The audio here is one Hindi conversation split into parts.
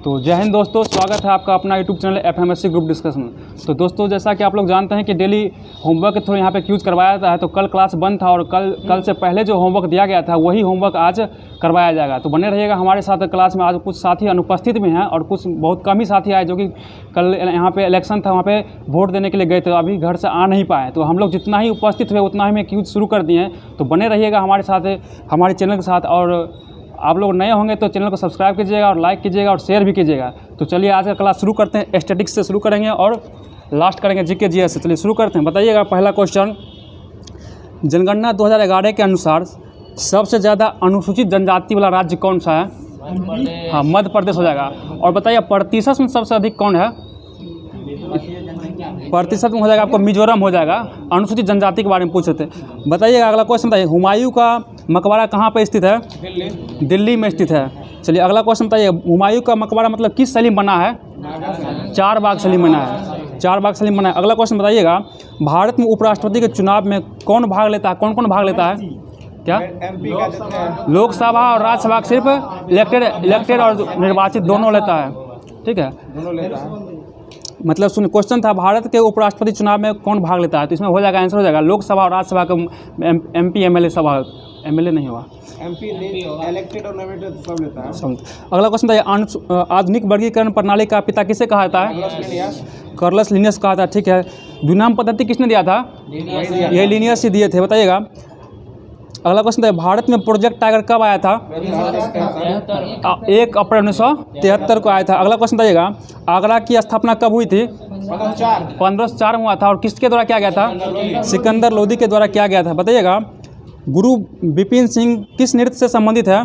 तो जय हिंद दोस्तों, स्वागत है आपका अपना YouTube channel FMSC group discussion. तो दोस्तों, जैसा कि आप लोग जानते हैं कि डेली होमवर्क के थ्रू यहाँ पे क्यूज करवाया जाता है। तो कल क्लास बंद था और कल से पहले जो होमवर्क दिया गया था वही होमवर्क आज करवाया जाएगा। तो बने रहिएगा हमारे साथ क्लास में। आज कुछ साथी अनुपस्थित भी हैं और कुछ बहुत कम ही साथी आए जो कि कल यहाँ पे इलेक्शन था, वहाँ पे वोट देने के लिए गए थे, अभी घर से आ नहीं पाए। तो हम लोग जितना ही उपस्थित हुए उतना ही में क्यूज शुरू कर दिए हैं। तो बने रहिएगा हमारे साथ, हमारे चैनल के साथ। और आप लोग नए होंगे तो चैनल को सब्सक्राइब कीजिएगा और लाइक कीजिएगा और शेयर भी कीजिएगा। तो चलिए आज का क्लास शुरू करते हैं। स्टैटिक्स से शुरू करेंगे और लास्ट करेंगे जीके जीएस से। चलिए शुरू करते हैं। बताइएगा पहला क्वेश्चन, जनगणना 2011 के अनुसार सबसे ज़्यादा अनुसूचित जनजाति वाला राज्य कौन सा है? हाँ, मध्य प्रदेश हो जाएगा। और बताइए प्रतिशत में सबसे अधिक कौन है? प्रतिशत में हो जाएगा आपको मिजोरम हो जाएगा। अनुसूचित जनजाति के बारे में पूछे थे। बताइएगा अगला क्वेश्चन, बताइए हुमायूं का मकबरा कहाँ पर स्थित है? दिल्ली में स्थित है। चलिए अगला क्वेश्चन बताइए, हुमायूं का मकबरा मतलब किस शैली में बना है? चार बाग शैली में बना है। चार बाग शैली में बना है। अगला क्वेश्चन बताइएगा, भारत में उपराष्ट्रपति के चुनाव में कौन भाग लेता है? कौन कौन भाग लेता है? क्या? लोकसभा और राज्यसभा सिर्फ इलेक्टेड और निर्वाचित दोनों लेता है। ठीक है, दोनों लेता है। मतलब सुन, क्वेश्चन था भारत के उपराष्ट्रपति चुनाव में कौन भाग लेता है? तो इसमें हो जाएगा, आंसर हो जाएगा लोकसभा और राज्यसभा का MP MLA सभा। MLA नहीं हुआ, MP इलेक्टेड और नॉमिनेटेड सब लेता है। अगला क्वेश्चन था, आधुनिक वर्गीकरण प्रणाली का पिता किसे कहा जाता है? कार्लस लिनियस कहा था। ठीक है, द्विनाम पद्धति किसने दिया था? ये लिनियस ही दिए थे। बताइएगा अगला क्वेश्चन था, भारत में प्रोजेक्ट टाइगर कब आया था? 1 अप्रैल 1973 को आया था। अगला क्वेश्चन बताइएगा, आगरा की स्थापना कब हुई थी? 1504 में हुआ था। और किसके द्वारा किया गया था? सिकंदर लोदी के द्वारा किया गया था। बताइएगा गुरु बिपिन सिंह किस नृत्य से संबंधित है?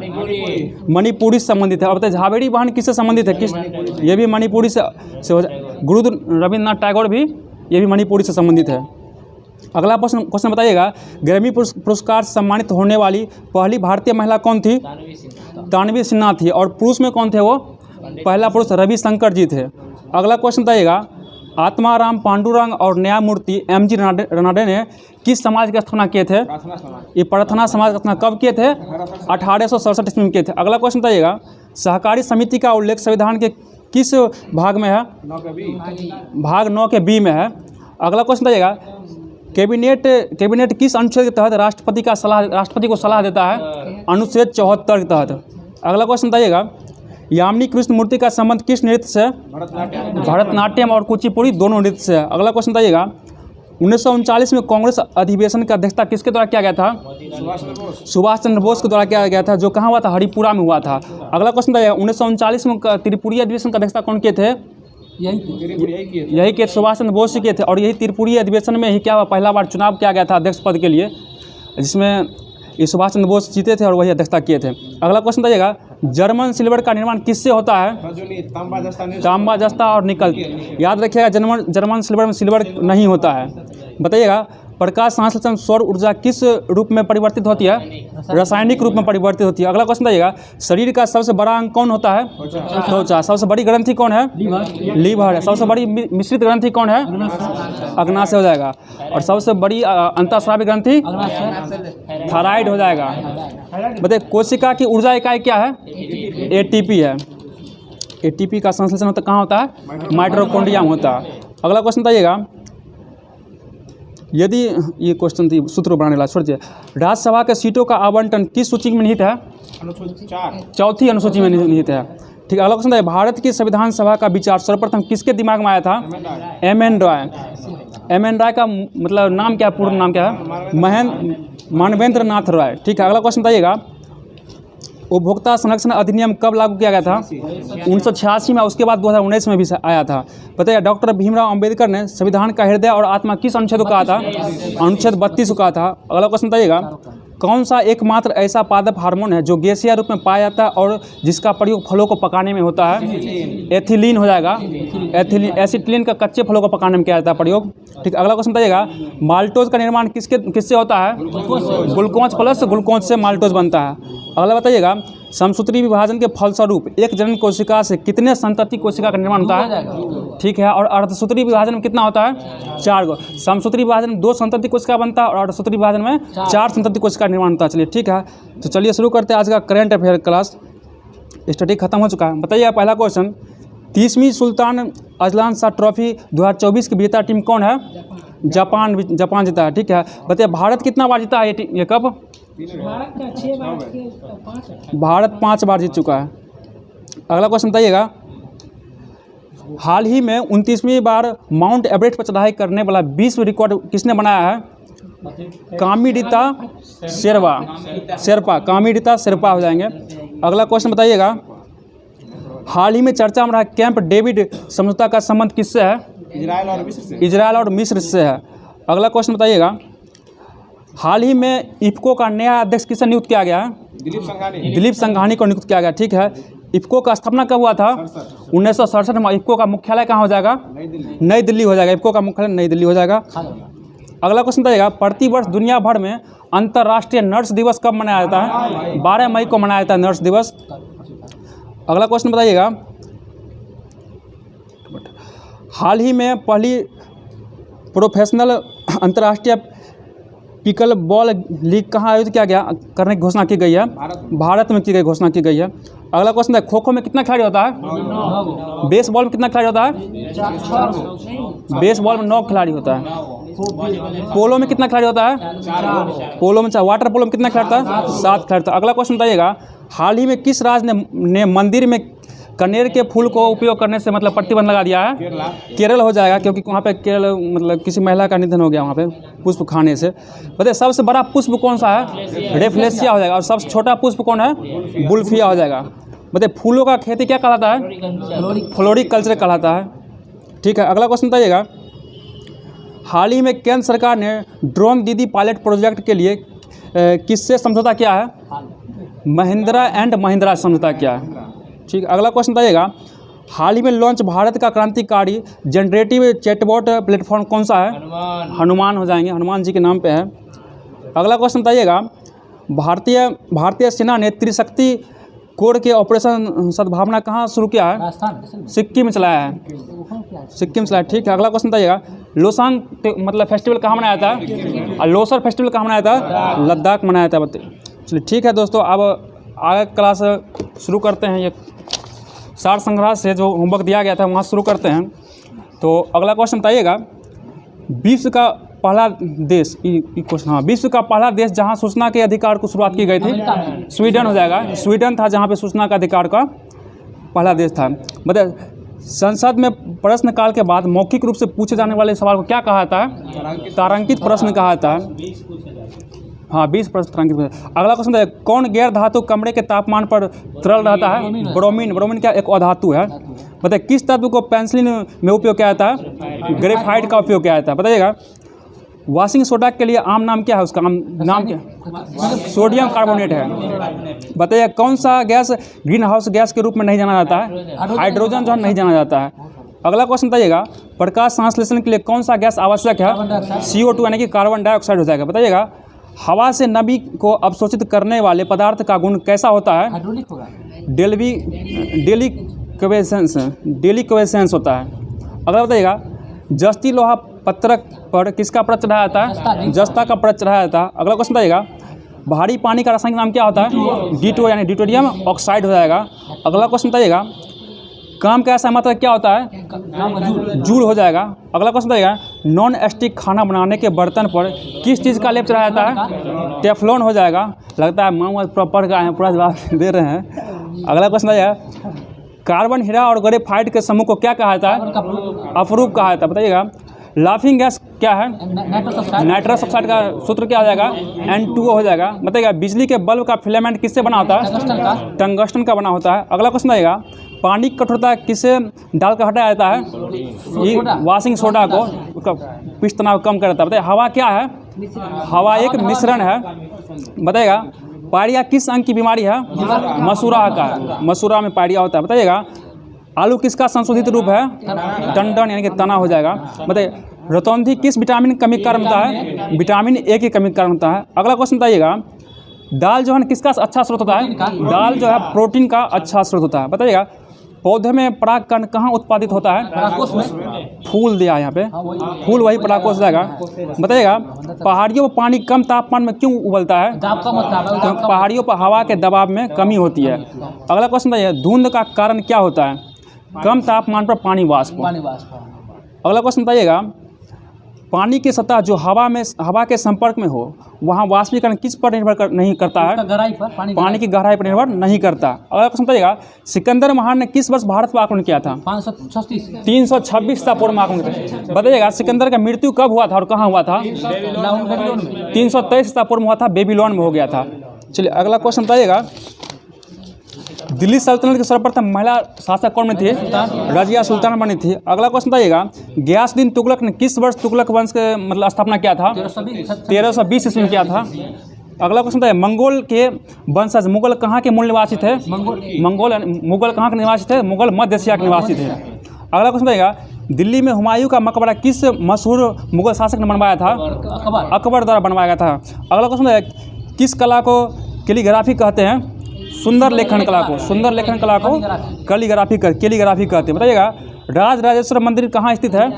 मणिपुरी से संबंधित है। और बताइए झावेरी बहन किससे संबंधित है? ये भी मणिपुरी से हो जाए। गुरु रविन्द्रनाथ टैगोर भी, ये भी मणिपुरी से संबंधित है। अगला क्वेश्चन बताइएगा, ग्रैमी पुरस्कार से सम्मानित होने वाली पहली भारतीय महिला कौन थी? तानवी सिन्हा थी। और पुरुष में कौन थे वो? पहला पुरुष रविशंकर जी थे। अगला क्वेश्चन बताइएगा, आत्माराम पांडुरंग और न्यायमूर्ति MG रनाडे ने किस समाज की स्थापना किए थे? ये प्रार्थना समाज की स्थापना कब किए थे? 1867 ईस्वी में किए थे। अगला क्वेश्चन बताइएगा, सहकारी समिति का उल्लेख संविधान के किस भाग में है? भाग 9 के B में है। अगला क्वेश्चन बताइएगा, कैबिनेट किस अनुच्छेद के तहत राष्ट्रपति को सलाह देता है? अनुच्छेद 74 के तहत। अगला क्वेश्चन बताइएगा, यामिनी कृष्णमूर्ति का संबंध किस नृत्य से? भरतनाट्यम और कुचिपुड़ी दोनों नृत्य से। अगला क्वेश्चन बताइएगा, 1939 में कांग्रेस अधिवेशन की अध्यक्षता किसके द्वारा किया गया था? सुभाष चंद्र बोस के द्वारा किया गया था, जो कहाँ हुआ था? हरिपुरा में हुआ था। अगला क्वेश्चन बताइएगा, 1939 में त्रिपुरी अधिवेशन की अध्यक्षता कौन किए थे? यही के सुभाष चंद्र बोस किए थे। और यही त्रिपुरी अधिवेशन में ही क्या हुआ? पहला बार चुनाव किया गया था अध्यक्ष पद के लिए, जिसमें ये सुभाष चंद्र बोस जीते थे और वही अध्यक्षता किए थे। अगला क्वेश्चन बताइएगा, जर्मन सिल्वर का निर्माण किससे होता है? तांबा, जस्ता और निकल। याद रखिएगा जर्मन सिल्वर में सिल्वर नहीं होता है। बताइएगा प्रकाश संश्लेषण सौर ऊर्जा किस रूप में परिवर्तित होती है? रासायनिक रूप में परिवर्तित होती है। अगला क्वेश्चन बताइएगा, शरीर का सबसे बड़ा अंग कौन होता है? त्वचा। सबसे बड़ी ग्रंथि कौन है? लीवर है। सबसे बड़ी मिश्रित ग्रंथि कौन है? अग्नाशय हो जाएगा। और सबसे बड़ी अंतःस्रावी ग्रंथि थायराइड हो जाएगा। बताइए कोशिका की ऊर्जा इकाई क्या है? ATP है। ATP का संश्लेषण होता कहाँ होता है? माइटोकॉन्ड्रिया में होता है। अगला क्वेश्चन बताइएगा, यदि ये क्वेश्चन थी सूत्र बनाने वाला, छोड़िए। राज्यसभा के सीटों का आवंटन किस सूची में निहित है? चौथी अनुसूची में निहित है। ठीक है, अगला क्वेश्चन है, भारत की संविधान सभा का विचार सर्वप्रथम किसके दिमाग में आया था? MN रॉय। MN रॉय का मतलब नाम क्या है? पूर्ण नाम क्या है? मानवेंद्र नाथ रॉय। ठीक है, अगला क्वेश्चन बताइएगा, उपभोक्ता संरक्षण अधिनियम कब लागू किया गया था? 1986 में। उसके बाद 2019 में भी आया था। बताइए डॉक्टर भीमराव अंबेडकर ने संविधान का हृदय और आत्मा किस अनुच्छेद को कहा था? अनुच्छेद 32 को कहा था। अगला क्वेश्चन बताइएगा, कौन सा एकमात्र ऐसा पादप हार्मोन है जो गैसीय रूप में पाया जाता है और जिसका प्रयोग फलों को पकाने में होता है? एथिलीन हो जाएगा। एसिटिलीन का कच्चे फलों को पकाने में किया जाता है प्रयोग। ठीक, अगला क्वेश्चन बताइएगा, माल्टोज का निर्माण किससे होता है? ग्लूकोज प्लस ग्लूकोज से माल्टोज बनता है। अगला बताइएगा, समसूत्री विभाजन के फलस्वरूप एक जनन कोशिका से कितने संतति कोशिका का निर्माण होता है? ठीक है, और अर्धसूत्री विभाजन में कितना होता है? 4 गो। समसूत्री विभाजन में 2 संतति कोशिका बनता है और अर्धसूत्री विभाजन में 4 संतति कोशिका का निर्माण होता है। चलिए ठीक है, तो चलिए शुरू करते हैं आज का करंट अफेयर क्लास। स्टडी खत्म हो चुका है। बताइए पहला क्वेश्चन, 30वीं सुल्तान अजलान शाह ट्रॉफी 2024 की विजेता टीम कौन है? जापान जीता है। ठीक है, बताइए भारत कितना बार जीता है ये कप? भारत 5 बार जीत चुका है। अगला क्वेश्चन बताइएगा, हाल ही में 29वीं बार माउंट एवरेस्ट पर चढ़ाई करने वाला विश्व रिकॉर्ड किसने बनाया है? कामिडिता शेरपा कामिडिता शेरपा हो जाएंगे। अगला क्वेश्चन बताइएगा, हाल ही में चर्चा में रहा कैंप डेविड समझौता का संबंध किससे है? इजरायल और मिस्र से है। अगला क्वेश्चन बताइएगा, हाल ही में इफ्को का नया अध्यक्ष किसे नियुक्त किया गया है? दिलीप संघानी को नियुक्त किया गया। ठीक है, इफ्को का स्थापना कब हुआ था? 1967 में। इफ्को का मुख्यालय कहाँ हो जाएगा? नई दिल्ली हो जाएगा। इफ्को का मुख्यालय नई दिल्ली हो जाएगा। अगला क्वेश्चन बताइएगा, प्रतिवर्ष दुनिया भर में अंतर्राष्ट्रीय नर्स दिवस कब मनाया जाता है? 12 मई को मनाया जाता है नर्स दिवस। अगला क्वेश्चन बताइएगा, हाल ही में पहली प्रोफेशनल अंतर्राष्ट्रीय पिकल बॉल लीग कहाँ आयोजित किया गया करने की घोषणा की गई है? भारत में की गई घोषणा की गई है। अगला क्वेश्चन है, खो खो में कितना खिलाड़ी होता है? बेसबॉल में कितना खिलाड़ी होता है? बेसबॉल में 9 खिलाड़ी होता है। पोलो में कितना खिलाड़ी होता है? पोलो में वाटर पोलो में कितना खिलाड़ी होता है? 7 खिलाड़ी होता है। अगला क्वेश्चन बताइएगा, हाल ही में किस राज्य ने मंदिर में कनेर के फूल को उपयोग करने से मतलब प्रतिबंध लगा दिया है? केरल हो जाएगा, क्योंकि वहाँ पे केरल मतलब किसी महिला का निधन हो गया वहाँ पे पुष्प खाने से। बताइए सबसे बड़ा पुष्प कौन सा है? रेफ्लेसिया हो जाएगा। और सबसे छोटा पुष्प कौन है? बुल्फिया हो जाएगा। बताइए फूलों का खेती क्या कहलाता है? फ्लोरिकल्चर कहलाता है। ठीक है, अगला क्वेश्चन बताइएगा, हाल ही में केंद्र सरकार ने ड्रोन दीदी पायलट प्रोजेक्ट के लिए किससे समझौता किया है? महिंद्रा एंड महिंद्रा समझौता किया है। ठीक है, अगला क्वेश्चन बताइएगा, हाल ही में लॉन्च भारत का क्रांतिकारी जनरेटिव चैटबॉट प्लेटफॉर्म कौन सा है? हनुमान हो जाएंगे, हनुमान जी के नाम पे है। अगला क्वेश्चन बताइएगा, भारतीय सेना ने त्रिशक्ति कोर के ऑपरेशन सद्भावना कहाँ शुरू किया है? सिक्किम में चलाया है। सिक्किम चलाया। ठीक है, अगला क्वेश्चन बताइएगा, लोसांग मतलब फेस्टिवल कहाँ मनाया था? और लोसर फेस्टिवल कहाँ मनाया था? लद्दाख मनाया था। बताइए। चलिए ठीक है दोस्तों, अब आगे क्लास शुरू करते हैं। ये सार संग्रह से जो होमवर्क दिया गया था वहाँ शुरू करते हैं। तो अगला क्वेश्चन बताइएगा, विश्व का पहला देश क्वेश्चन, हाँ, विश्व का पहला देश जहाँ सूचना के अधिकार को शुरुआत की गई थी? स्वीडन हो जाएगा। स्वीडन था जहाँ पे सूचना का अधिकार का पहला देश था। मतलब संसद में प्रश्नकाल के बाद मौखिक रूप से पूछे जाने वाले सवाल को क्या कहा था? तारांकित प्रश्न कहा था। हाँ, 20 प्रश्न तारांकित। अगला क्वेश्चन है, कौन गैर धातु कमरे के तापमान पर तरल रहता है? ब्रोमीन। ब्रोमीन क्या एक अधातु है। बताइए किस तत्व को पेंसिलिन में उपयोग किया जाता है? ग्रेफाइट का उपयोग किया जाता है। बताइएगा वॉशिंग सोडा के लिए आम नाम क्या है? उसका नाम क्या? सोडियम कार्बोनेट है। बताइए कौन सा गैस ग्रीन हाउस गैस के रूप में नहीं जाना जाता है? हाइड्रोजन जो नहीं जाना जाता है। अगला क्वेश्चन बताइएगा, प्रकाश संश्लेषण के लिए कौन सा गैस आवश्यक है? CO2 यानी कि कार्बन डाइऑक्साइड हो जाएगा। बताइएगा हवा से नमी को अवशोषित करने वाले पदार्थ का गुण कैसा होता है? डेलिक्वेसेंस होता है। अगला बताइएगा, जस्ती लोहा पत्रक पर किसका परत चढ़ाया जाता है? जस्ता का परत चढ़ाया जाता है। अगला क्वेश्चन बताइएगा, भारी पानी का रासायनिक नाम क्या होता है? D2 यानी ड्यूटेरियम ऑक्साइड हो जाएगा। अगला क्वेश्चन बताइएगा, काम का ऐसा मात्रा क्या होता है? जूल हो जाएगा। अगला क्वेश्चन बताइएगा, नॉन स्टिक खाना बनाने के बर्तन पर किस चीज़ का लेप चढ़ाया जाता है? टेफ्लॉन हो जाएगा। लगता है मामूद प्रॉपर का है, पूरा जवाब दे रहे हैं। अगला क्वेश्चन बताइएगा, कार्बन, हीरा और ग्रेफाइट के समूह को क्या कहा जाता है? अपरूप कहा जाता है। बताइएगा लाफिंग गैस क्या है? नाइट्रस ऑक्साइड का सूत्र क्या हो जाएगा? N2O हो जाएगा। बताइएगा बिजली के बल्ब का फिलामेंट किससे बना होता है? टंगस्टन का बना होता है। अगला क्वेश्चन आएगा, पानी की कठोरता किसे डालकर हटाया जाता है? वॉशिंग सोडा को, उसका पिच तनाव कम कर देता है। बताइए हवा क्या है? हवा एक मिश्रण है। बताइएगा पायरिया किस अंग की बीमारी है? मसूरा का है। मसूरा में पायरिया होता है। बताइएगा आलू किसका संशोधित रूप है? टंडन यानी कि तना हो जाएगा। बताइए रतौंधी किस विटामिन की कमी कारण होता है? विटामिन ए की कमी कारण होता है। अगला क्वेश्चन बताइएगा, दाल जो है किसका अच्छा स्रोत होता है? दाल जो है प्रोटीन का अच्छा स्रोत होता है। बताइएगा पौधे में परागकण कहाँ उत्पादित होता है? फूल दिया है यहाँ पे, फूल वही पटाखों से जाएगा। बताइएगा पहाड़ियों पर पानी कम तापमान में क्यों उबलता है? तो पहाड़ियों पर हवा के दबाव में कमी होती है। अगला क्वेश्चन बताइए धुंध का कारण क्या होता है? कम तापमान पर पानी वाष्प। अगला क्वेश्चन बताइएगा पानी की सतह जो हवा के संपर्क में हो वहाँ वाष्पीकरण किस पर निर्भर नहीं करता है? पानी की गहराई पर निर्भर नहीं करता। अगला क्वेश्चन बताइएगा सिकंदर महान ने किस वर्ष भारत पर आक्रमण किया था? 326 ईसा पूर्व में आक्रमण किया। बताइएगा सिकंदर का मृत्यु कब हुआ था और कहाँ हुआ था? 323 ईसा पूर्व में हुआ था, बेबीलोन में हो गया था। चलिए अगला क्वेश्चन बताइएगा दिल्ली सल्तनत की सर्वप्रथम महिला शासक कौन थी? रजिया सुल्तान बनी थी। अगला क्वेश्चन बताइएगा गयासुद्दीन तुगलक ने किस वर्ष तुगलक वंश के मतलब स्थापना किया था? 1320 ईस्वी में किया था। अगला क्वेश्चन बताइए मंगोल के वंशज मुगल कहाँ के मूल निवासी थे? मुगल कहाँ के निवासी थे? मुगल मध्य एशिया के निवासी थे। अगला क्वेश्चन बताइएगा दिल्ली में हुमायूं का मकबरा किस मशहूर मुगल शासक ने बनवाया था? अकबर द्वारा बनवाया गया था। अगला क्वेश्चन बताइएगा किस कला को कैलीग्राफी कहते हैं? सुंदर लेखन कला को कैलीग्राफी कहते हैं। बताइएगा राजराजेश्वर मंदिर कहाँ स्थित है?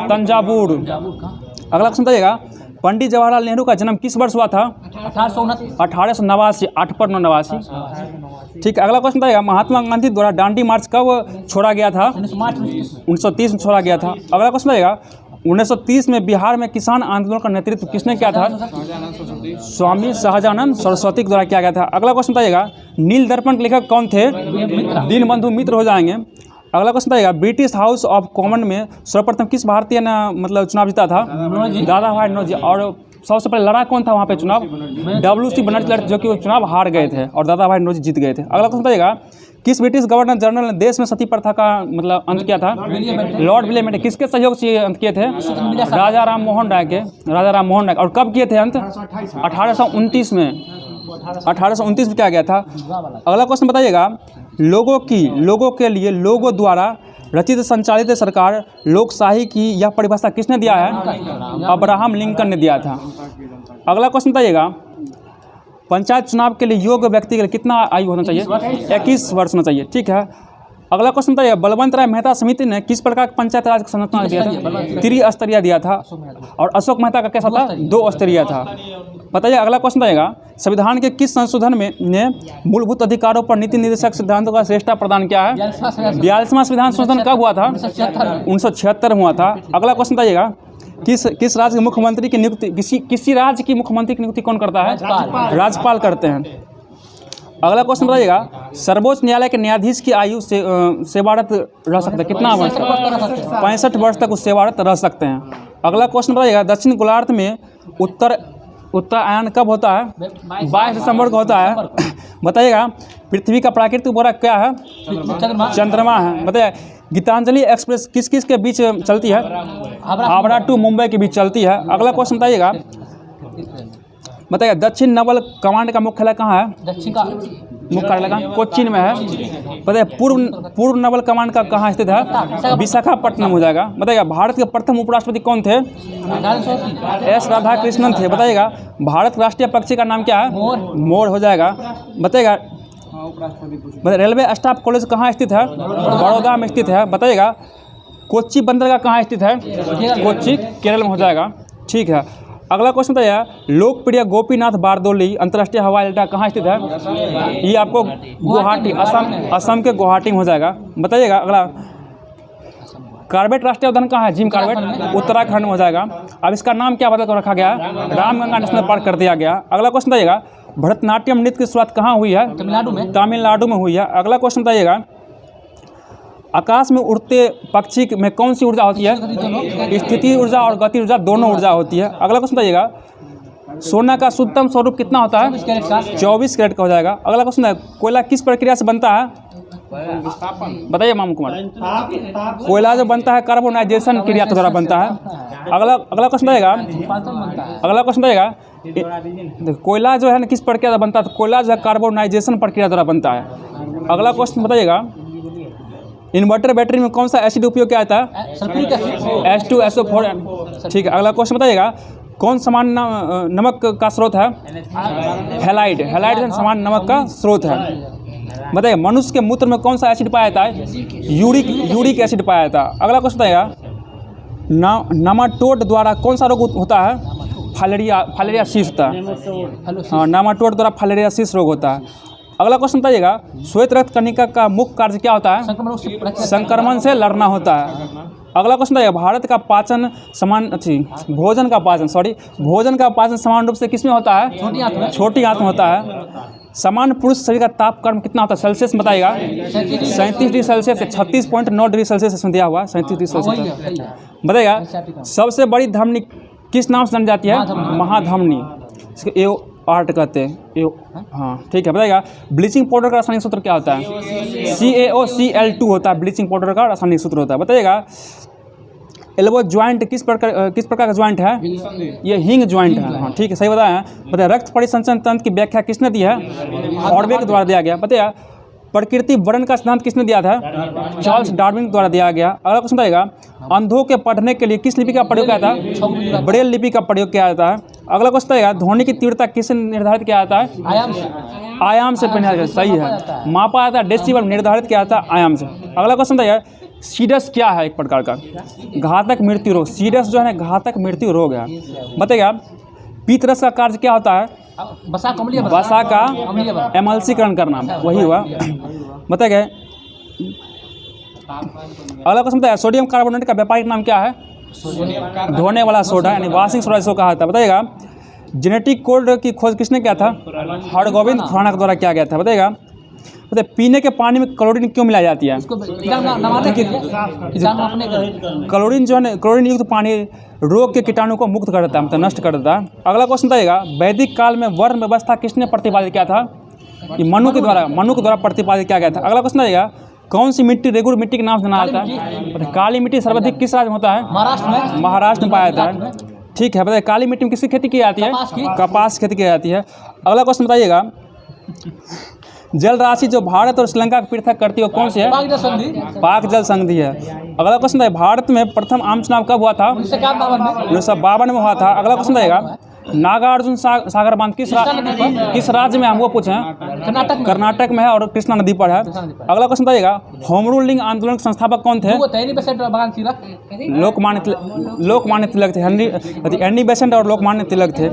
तंजावुर। अगला क्वेश्चन बताइएगा पंडित जवाहरलाल नेहरू का जन्म किस वर्ष हुआ था? 1889, 8/9/89। ठीक है। अगला क्वेश्चन बताइएगा महात्मा गांधी द्वारा दांडी मार्च कब छोड़ा गया था? 1930 में छोड़ा गया था। अगला क्वेश्चन बताइएगा 1930 में बिहार में किसान आंदोलन का नेतृत्व किसने किया था? स्वामी सहजानंद सरस्वती के द्वारा किया गया था। अगला क्वेश्चन बताइएगा नील दर्पण के लेखक कौन थे? दीनबंधु मित्र हो जाएंगे। अगला क्वेश्चन बताइएगा ब्रिटिश हाउस ऑफ कॉमन में सर्वप्रथम किस भारतीय ने मतलब चुनाव जीता था? दादा भाई नौरोजी। और सबसे पहले लड़ा कौन था वहाँ पे चुनाव? WC बनर्जी लड़े जो कि वो चुनाव हार गए थे और दादा भाई नौरोजी जीत गए थे। अगला क्वेश्चन बताइएगा किस ब्रिटिश गवर्नर जनरल ने देश में सती प्रथा का मतलब अंत किया था? Lord William. किसके सहयोग से अंत किए थे? राजा राम मोहन राय के। और कब किए थे अंत? 1829 में। 1829 में किया गया था। अगला क्वेश्चन बताइएगा लोगों के लिए लोगों द्वारा रचित संचालित सरकार लोकशाही की यह परिभाषा किसने दिया है? अब्राहम लिंकन ने दिया था। अगला क्वेश्चन बताइएगा पंचायत चुनाव के लिए योग्य व्यक्ति के लिए कितना आयु होना चाहिए? 21 वर्ष होना चाहिए। ठीक है। अगला क्वेश्चन बताइए बलवंत राय मेहता समिति ने किस प्रकार पंचायत राज का संरचना दिया था? त्रिस्तरीय दिया था। और अशोक मेहता का कैसा था? 2 स्तरीय था। बताइए अगला क्वेश्चन बताइएगा संविधान के किस संशोधन में ने मूलभूत अधिकारों पर नीति निर्देशक सिद्धांतों का श्रेष्ठता प्रदान किया है? 42वां संविधान संशोधन कब हुआ था? 1976 में हुआ था। अगला क्वेश्चन बताइएगा किस राज्य के मुख्यमंत्री की नियुक्ति किसी राज्य की मुख्यमंत्री की नियुक्ति कौन करता है? राज्यपाल करते हैं। अगला क्वेश्चन बताइएगा सर्वोच्च न्यायालय के न्यायाधीश की आयु से सेवारत रह सकते हैं कितना वर्ष? 65 वर्ष तक उस सेवारत रह सकते हैं। अगला क्वेश्चन बताइएगा दक्षिण गोलार्ध में उत्तरायण कब होता है? 22 दिसंबर को होता है। बताइएगा पृथ्वी का प्राकृतिक उपग्रह क्या है? चंद्रमा है। बताइए गीतांजलि एक्सप्रेस किस किस के बीच चलती है? हावड़ा टू मुंबई के बीच चलती है। अगला क्वेश्चन बताइए दक्षिण नवल कमांड का मुख्यालय कहाँ है? मुख्यालय कहाँ? कोच्चिन में है। बताइए पूर्व नवल कमांड का कहाँ स्थित है? विशाखापट्टनम हो जाएगा। बताइएगा भारत के प्रथम उपराष्ट्रपति कौन थे? एस राधाकृष्णन थे। बताइएगा भारत राष्ट्रीय पक्षी का नाम क्या है? मोर हो जाएगा। बताइएगा रेलवे स्टाफ कॉलेज कहाँ स्थित है? बड़ौदा में स्थित है। बताइएगा कोच्चि बंदरगाह कहाँ स्थित है? कोच्चि केरल में हो जाएगा। ठीक है। अगला क्वेश्चन बताइए लोकप्रिय गोपीनाथ बारदोली अंतर्राष्ट्रीय हवाई अड्डा कहाँ स्थित है? ये आपको गुवाहाटी असम के गुवाहाटी में हो जाएगा। बताइएगा अगला कार्बेट राष्ट्रीय उद्यान कहाँ है? जिम कार्बेट उत्तराखंड में हो जाएगा। अब इसका नाम क्या बदल कर रखा गया है? रामगंगा नेशनल पार्क कर दिया गया। अगला क्वेश्चन बताइएगा भरतनाट्यम नृत्य की शुरुआत कहाँ हुई है? तमिलनाडु में हुई है। अगला क्वेश्चन बताइएगा आकाश में उड़ते पक्षी में कौन सी ऊर्जा होती है? स्थिति ऊर्जा और गति ऊर्जा दोनों ऊर्जा होती है। अगला क्वेश्चन बताइएगा सोना का शुद्धतम स्वरूप कितना होता है? 24 कैरेट का हो जाएगा। अगला क्वेश्चन है कोयला किस प्रक्रिया से बनता है? बताइए मामू कुमार। कोयला जो बनता है कार्बोनाइजेशन क्रिया के द्वारा बनता है। अगला क्वेश्चन बताइएगा कोयला जो है ना किस प्रक्रिया से बनता है? तो कोयला जो है कार्बोनाइजेशन प्रक्रिया द्वारा बनता है। अगला क्वेश्चन बताइएगा इन्वर्टर बैटरी में कौन सा एसिड उपयोग किया जाता है? H2SO4। ठीक है। अगला क्वेश्चन बताइएगा कौन समान नमक का स्रोत है? हैलाइड समान नमक का स्रोत है। बताइए मनुष्य के मूत्र में कौन सा एसिड पाया जाता है? यूरिक एसिड पाया जाता है। अगला क्वेश्चन बताइएगा नामाटोड द्वारा कौन सा रोग होता है? फाइलेरियासिस होता है। हाँ, नामाटोड द्वारा फाइलेरियासिस रोग होता है। अगला क्वेश्चन बताइएगा, श्वेत रक्त कणिका का मुख्य कार्य क्या होता है? संक्रमण से लड़ना होता है। अगला क्वेश्चन बताइएगा, भारत का पाचन भोजन का पाचन समान रूप से किसमें होता है? छोटी आंत में होता है। सामान्य पुरुष शरीर का तापक्रम कितना होता है सेल्सियस में बताइएगा? 37 डिग्री सेल्सियस, 36.9 डिग्री सेल्सियस इसमें दिया हुआ है, 37 डिग्री सेल्सियस बताइएगा। सबसे बड़ी धमनी किस नाम से जानी जाती है? महाधमनी, इसको एओर्ट कहते हैं। हाँ ठीक है, बताइएगा ब्लीचिंग पाउडर का रासायनिक सूत्र क्या होता है? CaOCl2 होता है ब्लीचिंग पाउडर का रासायनिक सूत्र होता है। बताइएगा एल्बो ज्वाइंट किस प्रकार का ज्वाइंट है? ये हिंग ज्वाइंट है। हाँ ठीक है, सही बताया है। बताइए रक्त परिसंचरण तंत्र की व्याख्या किसने दी है? ऑर्बे के द्वारा दिया गया। बताइए प्रकृति वर्णन का सिद्धांत किसने दिया था? चार्ल्स डार्विन द्वारा दिया गया। अगला क्वेश्चन बताइएगा, अंधों के पढ़ने के लिए किस लिपि का प्रयोग किया जाता है? ब्रेल लिपि का प्रयोग किया जाता है। अगला क्वेश्चन बताइएगा, ध्वनि की तीव्रता किससे निर्धारित किया जाता है? आयाम से निर्धारित। सही है, मापा जाता है डेसिबल, निर्धारित किया जाता है आयाम से। अगला क्वेश्चन बताइए, सीडस क्या है? एक प्रकार का घातक मृत्यु रोग। सीडस जो है ना घातक मृत्यु रोग है। बताइएगा पीतरस का कार्य क्या होता है? वसा का एमल्सीकरण करना, वही हुआ। बताइए अगला क्वेश्चन बताइए, सोडियम कार्बोनेट का व्यापारिक नाम क्या है? धोने वाला सोडा, यानी वॉशिंग सोडा इसको कहा जाता है। बताइएगा जेनेटिक कोड की खोज किसने किया था? हरगोविंद खुराना के द्वारा किया गया था। बताइएगा पीने के पानी में क्लोरीन क्यों मिलाई जाती है? क्लोरीन जो है ना, क्लोरीन युक्त पानी रोग के कीटाणु को मुक्त कर देता है, मतलब नष्ट कर देता है। अगला क्वेश्चन बताइएगा, वैदिक काल में वर्ण व्यवस्था किसने प्रतिपादित किया था? ये मनु के द्वारा प्रतिपादित किया गया था। अगला क्वेश्चन बताइएगा, कौन सी मिट्टी रेगुलर मिट्टी के नाम से जाना जाता है? काली मिट्टी सर्वाधिक किस राज्य में होता है? महाराष्ट्र में पाया जाता है। ठीक है, बताइए काली मिट्टी में किसकी खेती की जाती है? कपास खेती की जाती है। अगला क्वेश्चन बताइएगा, जल राशि जो भारत और श्रीलंका को पृथक करती है वो कौन सी है? पाक जल संधि है। अगला क्वेश्चन है, भारत में प्रथम आम चुनाव कब हुआ था? 1952 में हुआ था। अगला क्वेश्चन रहेगा, नागार्जुन सागर बांध किस राज्य में? हम वो पूछे हैं, कर्नाटक में है और कृष्णा नदी पर है। अगला क्वेश्चन बताइएगा, होम रूलिंग आंदोलन के संस्थापक कौन थे? लोकमान्य तिलक थे। एनी बेसेंट और लोकमान्य तिलक थे।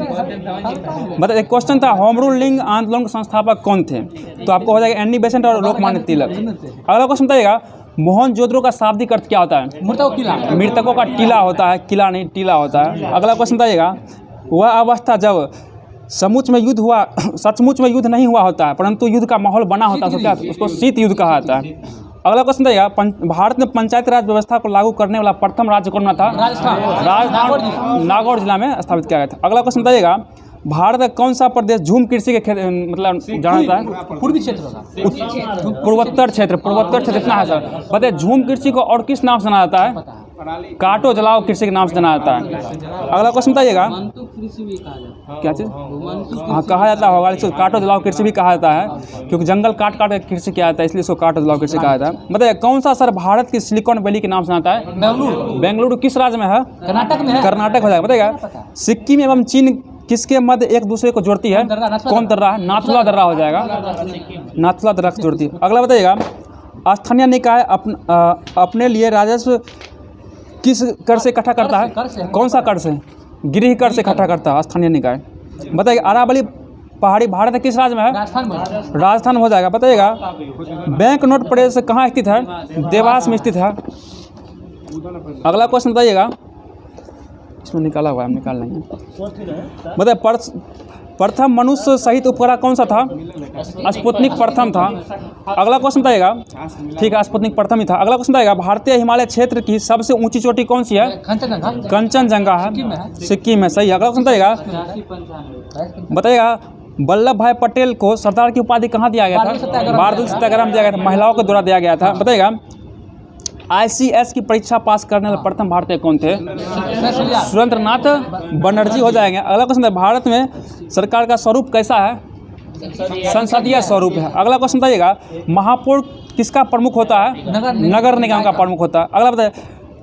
मतलब एक क्वेश्चन था, होम रूलिंग आंदोलन के संस्थापक कौन थे? तो आपको हो जाएगा एनी बेसेंट और लोकमान्य तिलक। अगला क्वेश्चन बताइएगा, मोहनजोदड़ो का शाब्दिक अर्थ क्या होता है? मृतकों का टीला होता है, किला नहीं टीला होता है। अगला क्वेश्चन बताइएगा, वह अवस्था जब सचमुच में युद्ध नहीं हुआ होता है परंतु युद्ध का माहौल बना होता है, उसको शीत युद्ध कहा जाता है। अगला क्वेश्चन बताइएगा, भारत में पंचायती राज व्यवस्था को लागू करने वाला प्रथम राज्य कौन था? राजस्थान, नागौर जिला में स्थापित किया गया था। अगला क्वेश्चन बताइएगा, भारत का कौन सा प्रदेश झूम कृषि के मतलब जाना जाता है? पूर्वी क्षेत्र, पूर्वोत्तर क्षेत्र इतना है सर। बताइए झूम कृषि को और किस नाम से जाना जाता है? काटो जलाओ कृषि के नाम से जाना जाता है। अगला क्वेश्चन बताइएगा, क्या चीज़? हाँ कहा जाता होगा, इसको काटो जलाओ कृषि भी कहा जाता है क्योंकि जंगल काट के कृषि किया जाता है, इसलिए इसको काटो जलाओ कृषि कहा जाता है। बताइए कौन सा सर भारत की सिलिकॉन वैली के नाम से आता है? बेंगलुरु किस राज्य में है? कर्नाटक हो जाएगा। बताइएगा सिक्किम एवं चीन किसके मध्य एक दूसरे को जोड़ती है? कौन दर्रा है? नाथुला दर्रा हो जाएगा, नाथुला दर्रा को जोड़ती है। अगला बताइएगा, स्थानीय निकाय अपने लिए राजस्व किस कर से इकट्ठा करता है? कौन सा कर से? गृह कर से इकट्ठा करता है स्थानीय निकाय। बताइए अरावली पहाड़ी भारत किस राज्य में है? राजस्थान में हो जाएगा। बताइएगा बैंक नोट प्रदेश कहाँ स्थित है? देवास में स्थित है। अगला क्वेश्चन बताइएगा, इसमें निकाला हुआ है, हम निकाल लेंगे। बताइए प्रथम मनुष्य सहित उपग्रह कौन सा था? स्पुतनिक प्रथम था। अगला क्वेश्चन बताइएगा, ठीक है स्पुतनिक प्रथम ही था। अगला क्वेश्चन बताइएगा, भारतीय हिमालय क्षेत्र की सबसे ऊंची चोटी कौन सी है? कंचनजंगा है, सिक्किम में। सही। अगला क्वेश्चन बताइएगा, वल्लभ भाई पटेल को सरदार की उपाधि कहाँ दिया गया था? बारदुल सत्याग्रह में दिया गया था, महिलाओं के द्वारा दिया गया था। बताइएगा ICS की परीक्षा पास करने वाले प्रथम भारतीय कौन थे? सुरेंद्रनाथ बनर्जी हो जाएंगे। अगला क्वेश्चन है, भारत में सरकार का स्वरूप कैसा है? संसदीय स्वरूप है। अगला क्वेश्चन बताइएगा, महापौर किसका प्रमुख होता है? नगर निगम का प्रमुख होता है। अगला बताइए,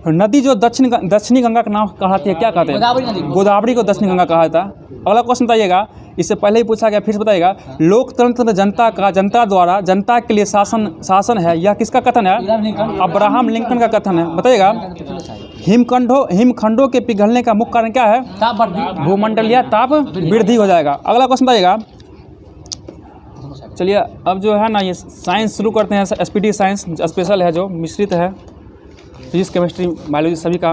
नदी जो दक्षिणी गंगा का नाम कहलाती है क्या कहते हैं? गोदावरी को दक्षिणी गंगा कहा जाता है। अगला क्वेश्चन बताइएगा, इससे पहले ही पूछा गया, फिर से बताइएगा, लोकतंत्र जनता द्वारा जनता के लिए शासन है, यह किसका कथन है? अब्राहम लिंकन का कथन है। बताइएगा हिमखंडों के पिघलने का मुख्य कारण क्या है? ताप वृद्धि। भूमंडलीय ताप वृद्धि हो जाएगा। अगला क्वेश्चन बताइएगा। चलिए अब जो है ना ये साइंस शुरू करते हैं। एसपीटी साइंस स्पेशल है, जो मिश्रित है, फिजिक्स केमिस्ट्री बायोलॉजी सभी का।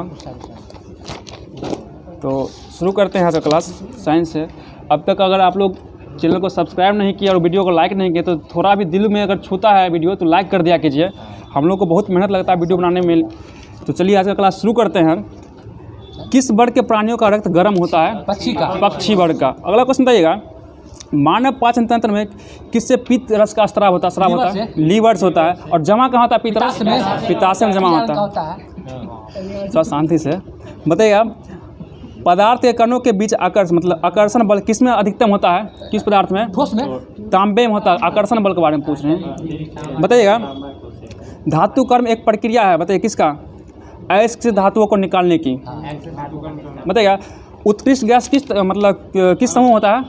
तो शुरू करते हैं आज का क्लास साइंस से। अब तक अगर आप लोग चैनल को सब्सक्राइब नहीं किया और वीडियो को लाइक नहीं किया तो थोड़ा भी दिल में अगर छूता है वीडियो तो लाइक कर दिया कीजिए। हम लोग को बहुत मेहनत लगता है वीडियो बनाने में। तो चलिए आज का क्लास शुरू करते हैं। किस वर्ग के प्राणियों का रक्त गर्म होता है? पक्षी का। पक्षी वर्ग का। अगला क्वेश्चन बताइएगा। मानव पाचन तंत्र में किससे पित्त रस का स्राव होता है? लीवर से होता है। और जमा कहाँ होता है पित्त रस? पित्ताशय में जमा होता है। थोड़ा शांति से बताइएगा। पदार्थ के कणों के बीच आकर्षण बल किस में अधिकतम होता है? किस पदार्थ में? ठोस में। तांबे में होता है। आकर्षण बल के बारे में पूछ रहे हैं, बताइएगा। धातु कर्म एक प्रक्रिया है, बताइए किसका? अयस्क धातुओं को निकालने की। बताइएगा। उत्कृष्ट गैस किस समूह होता है?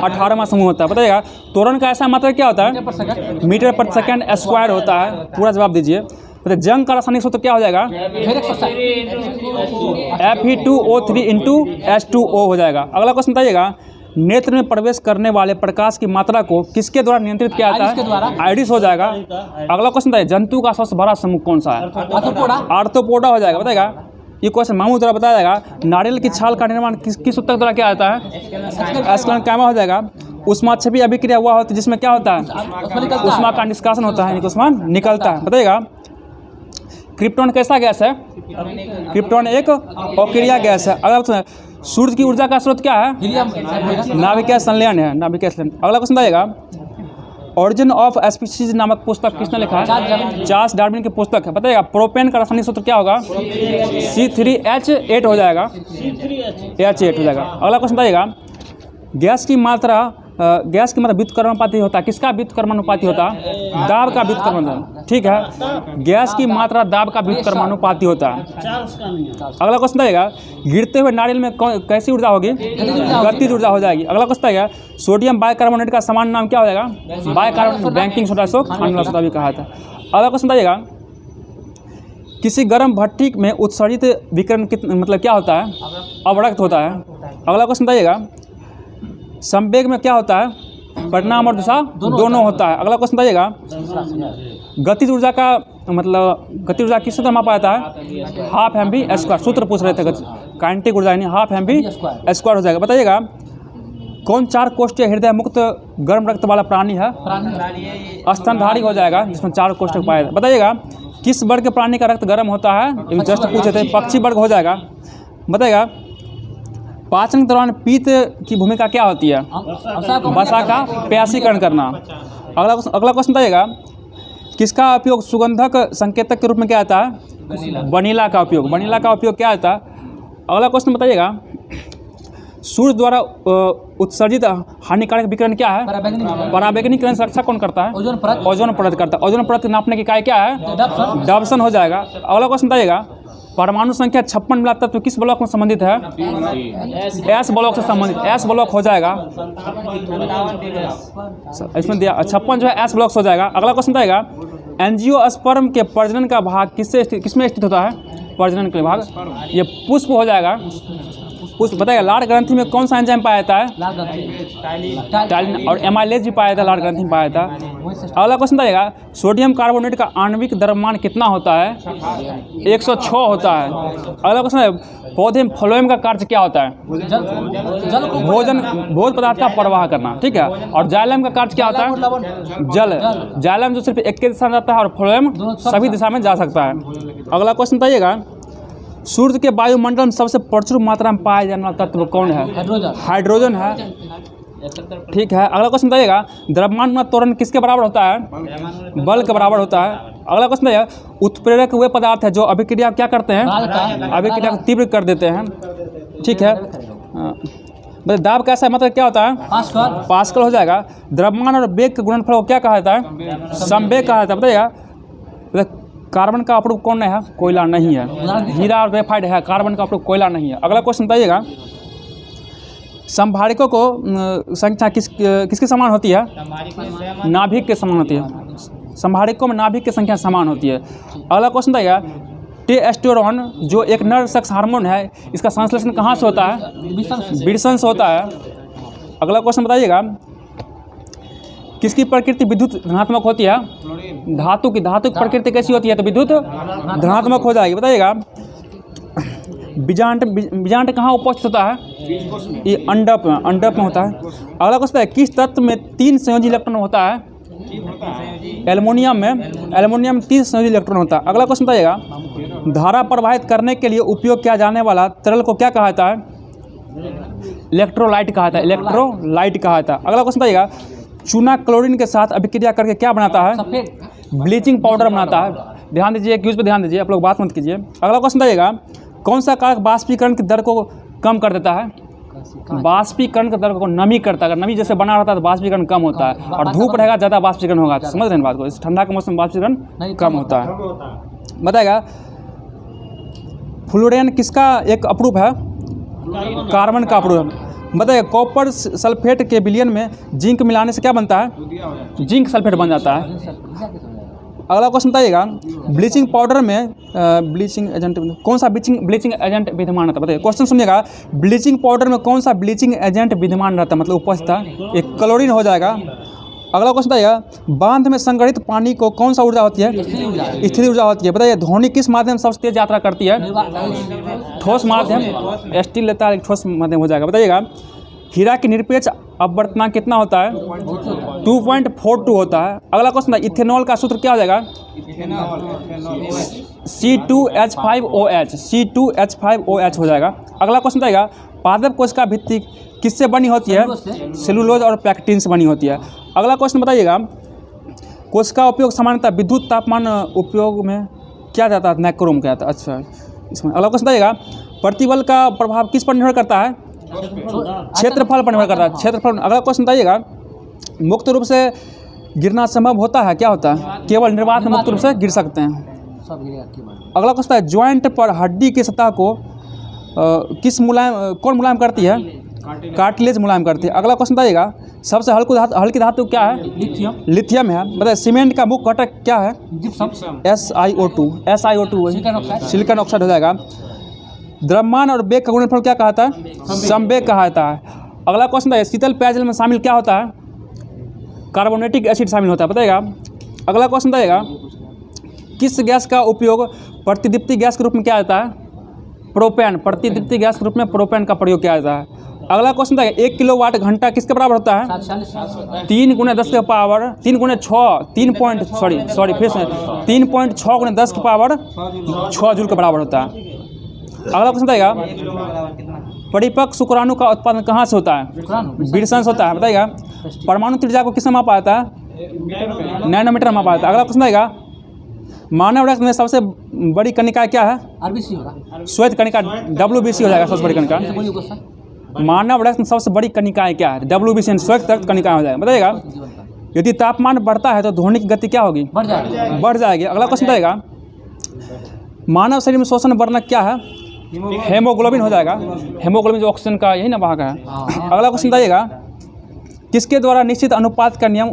18वां समूह होता है। बताइएगा। त्वरण का ऐसा मात्रा क्या होता है? मीटर पर सेकंड स्क्वायर होता है। पूरा जवाब दीजिए। बताइए। जंग का रासायनिक सूत्र क्या हो जाएगा? Fe2O3 × H2O हो जाएगा। अगला क्वेश्चन बताइएगा। नेत्र में प्रवेश करने वाले प्रकाश की मात्रा को किसके द्वारा नियंत्रित किया जाता है? आइरिस हो जाएगा। अगला क्वेश्चन बताइए। जंतु का सबसे बड़ा समूह कौन सा है? आर्थ्रोपोडा हो जाएगा। बताएगा। ये क्वेश्चन मामू द्वारा बताया जाएगा। नारियल की छाल का निर्माण किस ऊतक द्वारा किया जाता है? स्क्लेरोकाइमा हो जाएगा। ऊष्माक्षेपी अभिक्रिया हुआ होती है जिसमें क्या होता है? ऊष्मा का निष्कासन होता है, ऊष्मा निकलता है। बताइएगा। क्रिप्टॉन कैसा गैस है? क्रिप्टॉन एक अक्रिय गैस है। अगला सूर्य की ऊर्जा का स्रोत क्या है? नाभिकीय संलयन है, नाभिकीय संलयन। अगला क्वेश्चन बताइएगा। ऑरिजिन ऑफ स्पीशीज नामक पुस्तक किसने लिखा है? चार्ल्स डार्विन की पुस्तक है। बताइएगा। प्रोपेन का रासायनिक सूत्र क्या होगा? C3H8 हो जाएगा। H8 हो जाएगा। अगला क्वेश्चन बताइएगा। गैस की मात्रा व्युत्क्रमानुपाती होता है। किसका व्युत्क्रमानुपाती होता है? दाब का व्युत्क्रमानुपाती। ठीक है। गैस की मात्रा दाब का व्युत्क्रमानुपाती होता है। अगला क्वेश्चन बताइएगा। गिरते हुए नारियल में कैसी ऊर्जा होगी? गतिज ऊर्जा हो जाएगी। अगला क्वेश्चन बताइएगा। सोडियम बाइकार्बोनेट का सामान्य नाम क्या हो जाएगा? बाइकार्बोनेट। बैंकिंग सोडा को खाने वाला सोडा भी कहा था। अगला क्वेश्चन बताइएगा। किसी गर्म भट्टी में उत्सर्जित विकिरण क्या होता है? अवरक्त होता है। अगला क्वेश्चन बताइएगा। संवेग में क्या होता है? परिणाम और दिशा दोनों होता है। अगला क्वेश्चन बताइएगा। गतिज ऊर्जा गतिज ऊर्जा किससे मापा जाता है? Half M V square. सूत्र पूछ रहे थे। काइनेटिक ऊर्जा यानी हाफ एम वी स्क्वायर हो जाएगा। बताइएगा। कौन 4 कोष्ठीय हृदय मुक्त गर्म रक्त वाला प्राणी है? स्तनधारी हो जाएगा, जिसमें 4 कोष्ठक पाए। बताइएगा। किस वर्ग के प्राणी का रक्त गर्म होता है? जस्ट पूछे थे। पक्षी वर्ग हो जाएगा। बताइएगा। पाचन के दौरान पीत की भूमिका क्या होती है? वसा का प्यासीकरण करना। अगला क्वेश्चन बताइएगा। किसका उपयोग सुगंधक संकेतक के रूप में किया जाता है? वनीला का उपयोग। वनीला का उपयोग क्या होता है? अगला क्वेश्चन बताइएगा। सूर्य द्वारा उत्सर्जित हानिकारक विकिरण क्या है? पराबैंगनी किरण से रक्षा कौन करता है? ओजोन परत करता है। ओजोन परत नापने की इकाई क्या है? डॉप्सन हो जाएगा। अगला क्वेश्चन बताइएगा। परमाणु संख्या 56 मिला तत्व किस ब्लॉक में संबंधित है? एस ब्लॉक से संबंधित। एस ब्लॉक हो जाएगा। इसमें दिया 56 जो है एस ब्लॉक हो जाएगा। अगला क्वेश्चन बताइएगा। एंजियोस्पर्म के प्रजनन का भाग किसमें स्थित होता है? प्रजनन के भाग ये पुष्प हो जाएगा। पुष्प। बताइएगा। लाल ग्रंथि में कौन सा एंजाइम पाया जाता है? टाइलिन। और एमाइलेज भी पाया जाता है, लाल ग्रंथि में पाया जाता है। अगला क्वेश्चन बताइएगा। सोडियम कार्बोनेट का आणविक द्रव्यमान कितना होता है? 106 होता है। अगला क्वेश्चन है। पौधे में फ्लोएम का कार्य क्या होता है? भोजन पदार्थ का प्रवाह करना। ठीक है। और जाइलम का कार्य क्या होता है? जल। जाइलम जो सिर्फ एक के दिशा में जाता है और फ्लोएम सभी दिशा में जा सकता है। अगला क्वेश्चन बताइएगा। सूर्य के वायुमंडल में सबसे प्रचुर मात्रा में पाया जाने वाला तत्व कौन है? हाइड्रोजन है। ठीक है। अगला क्वेश्चन बताइएगा। द्रव्यमान में त्वरण किसके बराबर होता है? बल के बराबर होता है। अगला क्वेश्चन बताइएगा। उत्प्रेरक वे पदार्थ है जो अभिक्रिया क्या करते हैं? अभिक्रिया को तीव्र कर देते हैं। ठीक है। दाब कैसा है? क्या होता है? पास्कल हो जाएगा। द्रव्यमान और वेग के गुणनफल को क्या कहा जाता है? संवेग कहा जाता है। बताइएगा। कार्बन का अपरूप कौन है? कोयला नहीं है। हीरा और ग्रेफाइट है। कार्बन का अपरूप कोयला नहीं है। अगला क्वेश्चन बताइएगा। संभारिकों को संख्या किसके समान होती है? नाभिक के समान होती है। संभारिकों में नाभिक की संख्या समान होती है। अगला क्वेश्चन बताइएगा। टेस्टोस्टेरोन जो एक नर सेक्स हार्मोन है, इसका संश्लेषण कहाँ से होता है? वृषण से होता है। अगला क्वेश्चन बताइएगा, किसकी प्रकृति विद्युत धनात्मक होती है? धातु की प्रकृति कैसी होती है? तो विद्युत धनात्मक हो जाएगी। बताइएगा, बीजांड कहाँ उपस्थित होता है? ये अंडप में होता है। अगला क्वेश्चन है, किस तत्व में 3 संयोजी इलेक्ट्रॉन होता है? एल्युमिनियम में 3 संयोजी इलेक्ट्रॉन होता है। अगला क्वेश्चन बताइएगा, धारा प्रवाहित करने के लिए उपयोग किया जाने वाला तरल को क्या कहा जाता है? इलेक्ट्रोलाइट कहा जाता है। अगला क्वेश्चन बताइएगा, चूना क्लोरीन के साथ अभिक्रिया करके क्या बनाता है? ब्लीचिंग पाउडर बनाता है। ध्यान दीजिए, क्यूज पे ध्यान दीजिए, आप लोग बात मत कीजिए। अगला क्वेश्चन बताइएगा, कौन सा कारक वाष्पीकरण की दर को कम कर देता है? वाष्पीकरण की दर को नमी करता है। अगर नमी जैसे बना रहता है तो वाष्पीकरण कम होता है, और धूप रहेगा ज़्यादा वाष्पीकरण होगा। समझ रहे हैं बात को? इस ठंडा के मौसम में वाष्पीकरण कम होता है। बताएगा, फ्लोरीन किसका एक अपरूप है? कार्बन का अपरूप है। बताइए, कॉपर सल्फेट के विलयन में जिंक मिलाने से क्या बनता है? जिंक सल्फेट बन जाता है। अगला क्वेश्चन बताइएगा, ब्लीचिंग पाउडर में ब्लीचिंग एजेंट कौन सा ब्लीचिंग एजेंट विद्यमान रहता है? बताइए, क्वेश्चन सुनिएगा, ब्लीचिंग पाउडर में कौन सा ब्लीचिंग एजेंट विद्यमान रहता है? मतलब उपस्थित है, एक क्लोरीन हो जाएगा। अगला क्वेश्चन बताइएगा, बांध में संग्रहित पानी को कौन सा ऊर्जा होती है? स्थिर ऊर्जा होती है। बताइए, ध्वनि किस माध्यम से सबसे तेज यात्रा करती है? ठोस माध्यम। स्टील लेता है, ठोस माध्यम हो जाएगा। बताइएगा, हीरा की निरपेक्ष अपवर्तनांक कितना होता है? 2.42 होता है। अगला क्वेश्चन है, इथेनॉल का सूत्र क्या हो जाएगा? C2H5OH हो जाएगा। अगला क्वेश्चन बताइएगा, पादप कोश का भित्ति किससे बनी होती है? सेलुलोज और पैक्टिन से बनी होती है। अगला क्वेश्चन बताइएगा, कोश का उपयोग सामान्यतः विद्युत तापमान उपयोग में क्या जाता है? नाइक्रोम क्या जाता है। अच्छा, इसमें अगला क्वेश्चन बताइएगा, प्रतिबल का प्रभाव किस पर निर्भर करता है? क्षेत्रफल पर निर्भर करता है। क्षेत्रफल। अगला क्वेश्चन बताइएगा, मुक्त रूप से गिरना संभव होता है? क्या होता है? केवल निर्वात में मुक्त रूप से गिर सकते हैं। अगला क्वेश्चन है, ज्वाइंट पर हड्डी की सतह को कौन मुलायम करती है? कार्टिलेज मुलायम करती है। अगला क्वेश्चन बताइएगा, सबसे हल्की धातु क्या है? लिथियम है। बताइए, सीमेंट का मुख्य घटक क्या है? SiO2 सिलिकॉन ऑक्साइड हो जाएगा। द्रव्यमान और वेग का गुणनफल क्या कहता है? समवेग कहता है। अगला क्वेश्चन है, शीतल पेयजल में शामिल क्या होता है? कार्बोनेटिक एसिड शामिल होता है। बताइएगा, अगला क्वेश्चन बताइएगा, किस गैस का उपयोग प्रतिदीप्ति गैस के रूप में किया जाता है? प्रोपेन। प्रतिदीप्ति गैस के रूप में प्रोपेन का प्रयोग किया जाता है। अगला क्वेश्चन बताइएगा, 1 किलोवाट घंटा किसके बराबर होता है? 3 × 10 के पावर 3 × 6 3.6 × 10 के पावर 6 जूल के बराबर होता है। अगला क्वेश्चन बताइएगा, परिपक्व शुक्राणु का उत्पादन कहाँ से होता है? वृषण से होता है। बताइएगा, परमाणु त्रिज्या को किसमें मापा जाता है? नैनोमीटर में मापा जाता है। अगला क्वेश्चन बताइएगा, मानव रक्त में सबसे बड़ी कणिका क्या है? श्वेत कणिका। WBC हो जाएगा सबसे बड़ी कणिका। मानव रक्त में सबसे बड़ी कणिकाएं क्या है? WBC श्वेत रक्त कणिका हो जाएगा। बताइएगा, यदि तापमान बढ़ता है तो ध्वनि की गति क्या होगी? बढ़ जाएगी। अगला क्वेश्चन बताइएगा, मानव शरीर में शोषण वर्णक क्या है? हेमोग्लोबिन हो जाएगा। हेमोग्लोबिन जो ऑक्सीजन का यही ना भाग है। अगला क्वेश्चन बताइएगा, किसके द्वारा निश्चित अनुपात का नियम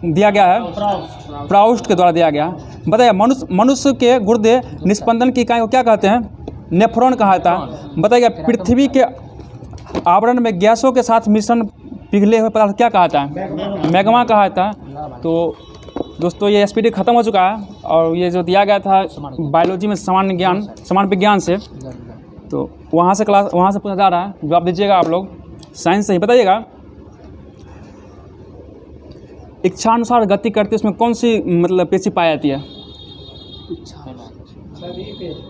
दिया गया है? प्राउस्ट के द्वारा दिया गया। बताइए, मनुष्य के गुर्दे निस्पंदन की इकाई को क्या कहते हैं? नेफ्रॉन कहा जाता है। बताइए, पृथ्वी के आवरण में गैसों के साथ मिश्रण पिघले हुए पदार्थ क्या कहा जाता है? मैग्मा कहा जाता है। तो दोस्तों, ये एसपीडी ख़त्म हो चुका है, और ये जो दिया गया था बायोलॉजी में समान विज्ञान से, तो वहाँ से पूछा जा रहा है, जवाब दीजिएगा आप लोग साइंस से ही। बताइएगा, इच्छानुसार गति करती है उसमें कौन सी मतलब पेशी पाई जाती है?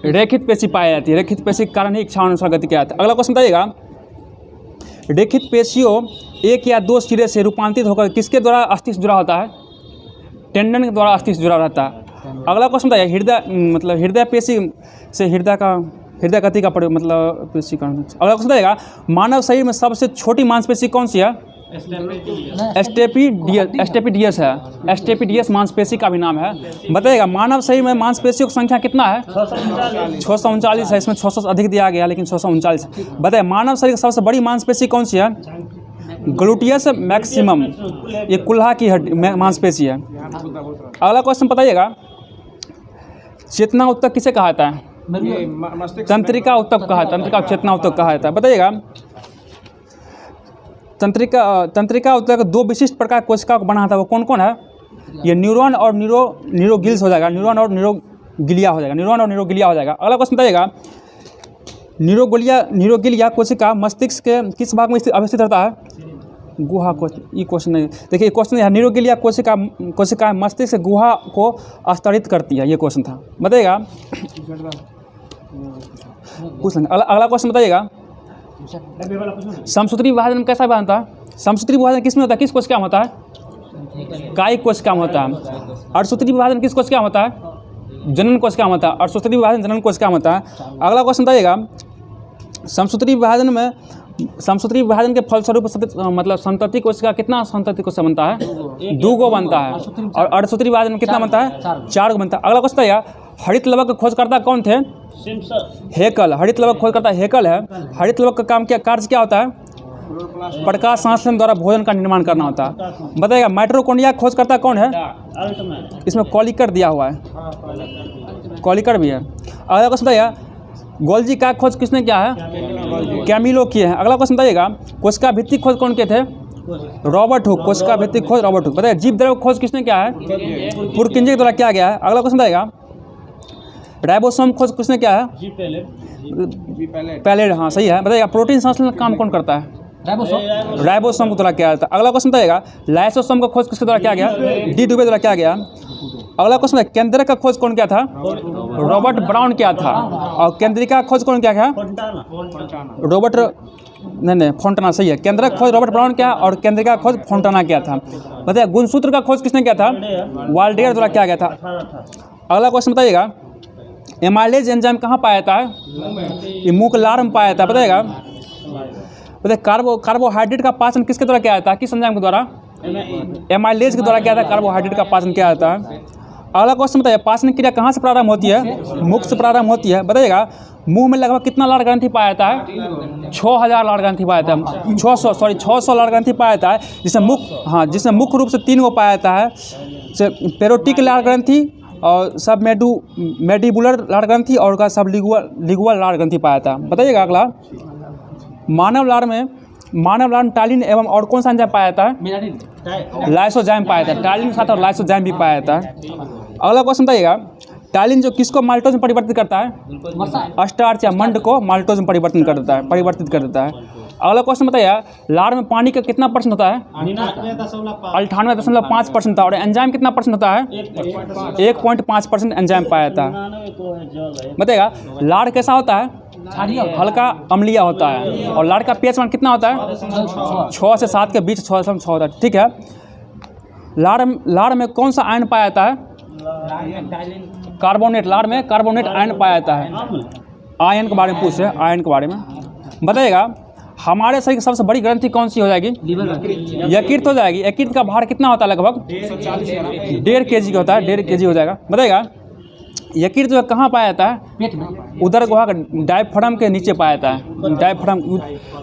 रेखित पेशी पाई जाती है। रेखित पेशी के कारण ही इच्छानुसार गति किया जाता है। अगला क्वेश्चन बताइएगा, रेखित पेशियों 1 या 2 सिरे से रूपांतरित होकर किसके द्वारा अस्थि से जुड़ा होता है? टेंडन के द्वारा अस्थि से जुड़ा रहता है। अगला क्वेश्चन बताइए, हृदय पेशी से हृदय गति का मतलब पेशी का। अगला क्वेश्चन बताइएगा, मानव शरीर में सबसे छोटी मांसपेशी कौन सी है? एस्टेपिडियस है। एस्टेपिडियस मांसपेशी का भी नाम है। बताइएगा, मानव शरीर में मांसपेशियों की संख्या कितना है? 639 है। इसमें 600 से अधिक दिया गया, लेकिन 639। बताइए, मानव शरीर की सबसे बड़ी मांसपेशी कौन सी है? Gluteus maximum. ये कुल्हा की मांसपेशी है। अगला क्वेश्चन बताइएगा, चेतना ऊतक किसे कहा जाता है? तंत्रिका ऊतक कहा, तंत्रिका चेतना ऊतक कहा जाता है। बताइएगा तंत्रिका ऊतक दो विशिष्ट प्रकार कोशिका को बनाता है, वो कौन कौन है? ये न्यूरॉन और न्यूरोगिल्स हो जाएगा, न्यूरॉन और न्यूरोगिलिया हो जाएगा, न्यूरॉन और न्यूरोगिलिया हो जाएगा। अगला क्वेश्चन बताइएगा न्यूरोगिलिया कोशिका मस्तिष्क के किस भाग में अवस्थित रहता है? गुहा को, ये क्वेश्चन नहीं, देखिए क्वेश्चन है न्यूरोगिलिया कोशिका मस्तिष्क गुहा को स्तरित करती है, ये क्वेश्चन था। बताइएगा कुछ अगला क्वेश्चन बताइएगा समसूत्री विभाजन कैसा बनता है? समसूत्री विभाजन किस में होता है? किस कोशिका में होता है? कायिक कोशिका में होता है। अर्धसूत्री विभाजन किस कोशिका में होता है? जनन कोशिका में होता है। अर्धसूत्री विभाजन जनन कोशिका में होता है। अगला क्वेश्चन बताइएगा समसूत्री विभाजन के फलस्वरूप मतलब संतति कोशिका कितना संतति कोशिका बनता है? 2 गो बनता है। और अर्धसूत्री विभाजन में कितना बनता है? 4 गो बनता है। अगला क्वेश्चन बताइएगा हरित लवक का खोजकर्ता कौन थे? हेकल। हरित लवक खोजकर्ता हेकल है। हरित लवक का कार्य क्या होता है? प्रकाश संश्लेषण द्वारा भोजन का निर्माण करना होता है। बताइएगा माइटोकॉन्ड्रिया खोजकर्ता कौन है? इसमें कॉलिकर दिया हुआ है, कॉलिकर भी है। अगला क्वेश्चन बताइएगा गोल्जी का खोज किसने किया है? कैमिलो किए हैं। अगला क्वेश्चन बताइएगा कोशिका भित्तिक खोज कौन किए थे? Robert Hooke. कोशिका भित्तिक खोज रॉबर्ट हुक। बताइए जीव द्रव्य खोज किसने किया है? पुरकिंजे के द्वारा किया गया है। अगला क्वेश्चन बताइएगा राइबोसोम खोज किसने किया है? पैलेड। हाँ सही है। बताइएगा प्रोटीन संश्लेषण का काम कौन करता है? राइबोसोम के द्वारा किया जाता है। अगला क्वेश्चन बताइएगा लाइसोसोम का खोज किसके द्वारा किया गया? डी डुबे द्वारा किया गया। अगला क्वेश्चन है केंद्रक का खोज कौन किया था? रॉबर्ट ब्राउन किया था। और केंद्रिका का खोज कौन किया गया? रॉबर्ट नहीं फोंटाना सही है। केंद्रक खोज रॉबर्ट ब्राउन किया और केंद्रिका खोज फोंटाना किया था। बताइए गुणसूत्र का खोज किसने किया था? वाल्डेयर द्वारा किया गया था। अगला क्वेश्चन बताइएगा एमाइलेज एंजाइम कहाँ पाया जाता है? ये मुंह के लार में पाया जाता है। बताइएगा बताइए कार्बोहाइड्रेट का पाचन किसके द्वारा किया जाता है? किस एंजाइम के द्वारा? एमाइलेज के द्वारा किया जाता है कार्बोहाइड्रेट का पाचन किया जाता है। अगला क्वेश्चन बताइए पाचन क्रिया कहाँ से प्रारंभ होती है? मुख से प्रारंभ होती है। बताइएगा मुंह में लगभग कितना लार ग्रंथि पाया जाता है? 6000 लार ग्रंथि पाया जाता है। 600 लार ग्रंथि पाया जाता है जिसमें मुख्य रूप से 3 गो पाया जाता है पेरोटिक लार ग्रंथि और सब मेडिबुलर लार ग्रंथि और सब लिगुअल लार ग्रंथि पाया जाता है। बताइएगा अगला मानव लार में टालिन एवं और कौन सा एंजाइम पाया जाता है? लाइसोजाइम पाया जाता है। टालिन के साथ और लाइसोजाइम भी पाया जाता है। अगला क्वेश्चन बताइएगा टालिन जो किसको माल्टोज में परिवर्तित करता है? स्टार्च या मंड को माल्टोज में परिवर्तित कर देता है। अगला क्वेश्चन बताइए लार में पानी का कितना % होता है? 98.5% होता है। और एंजाइम कितना % होता है? 1.5% एंजाइम पाया जाता है। बताइएगा लार कैसा होता है? हल्का अम्लीय होता है। और लार का pH मान कितना होता है? 6 से 7 के बीच 6 से 6 होता है। ठीक है। लार में कौन सा आयन पाया जाता है? कार्बोनेट। लार में कार्बोनेट आयन पाया जाता है। आयन के बारे में पूछ रहे हैं, आयन के बारे में बताइएगा हमारे शरीर की सबसे बड़ी ग्रंथि कौन सी हो जाएगी? यकृत हो जाएगी। यकृत का भार कितना होता है? लगभग 1.5 kg का होता है। 1.5 kg हो जाएगा। बताइएगा यकृत जो कहाँ पाया जाता है? पेट में। उदर गुहा डायफ्राम के नीचे पाया जाता है। डायफ्राम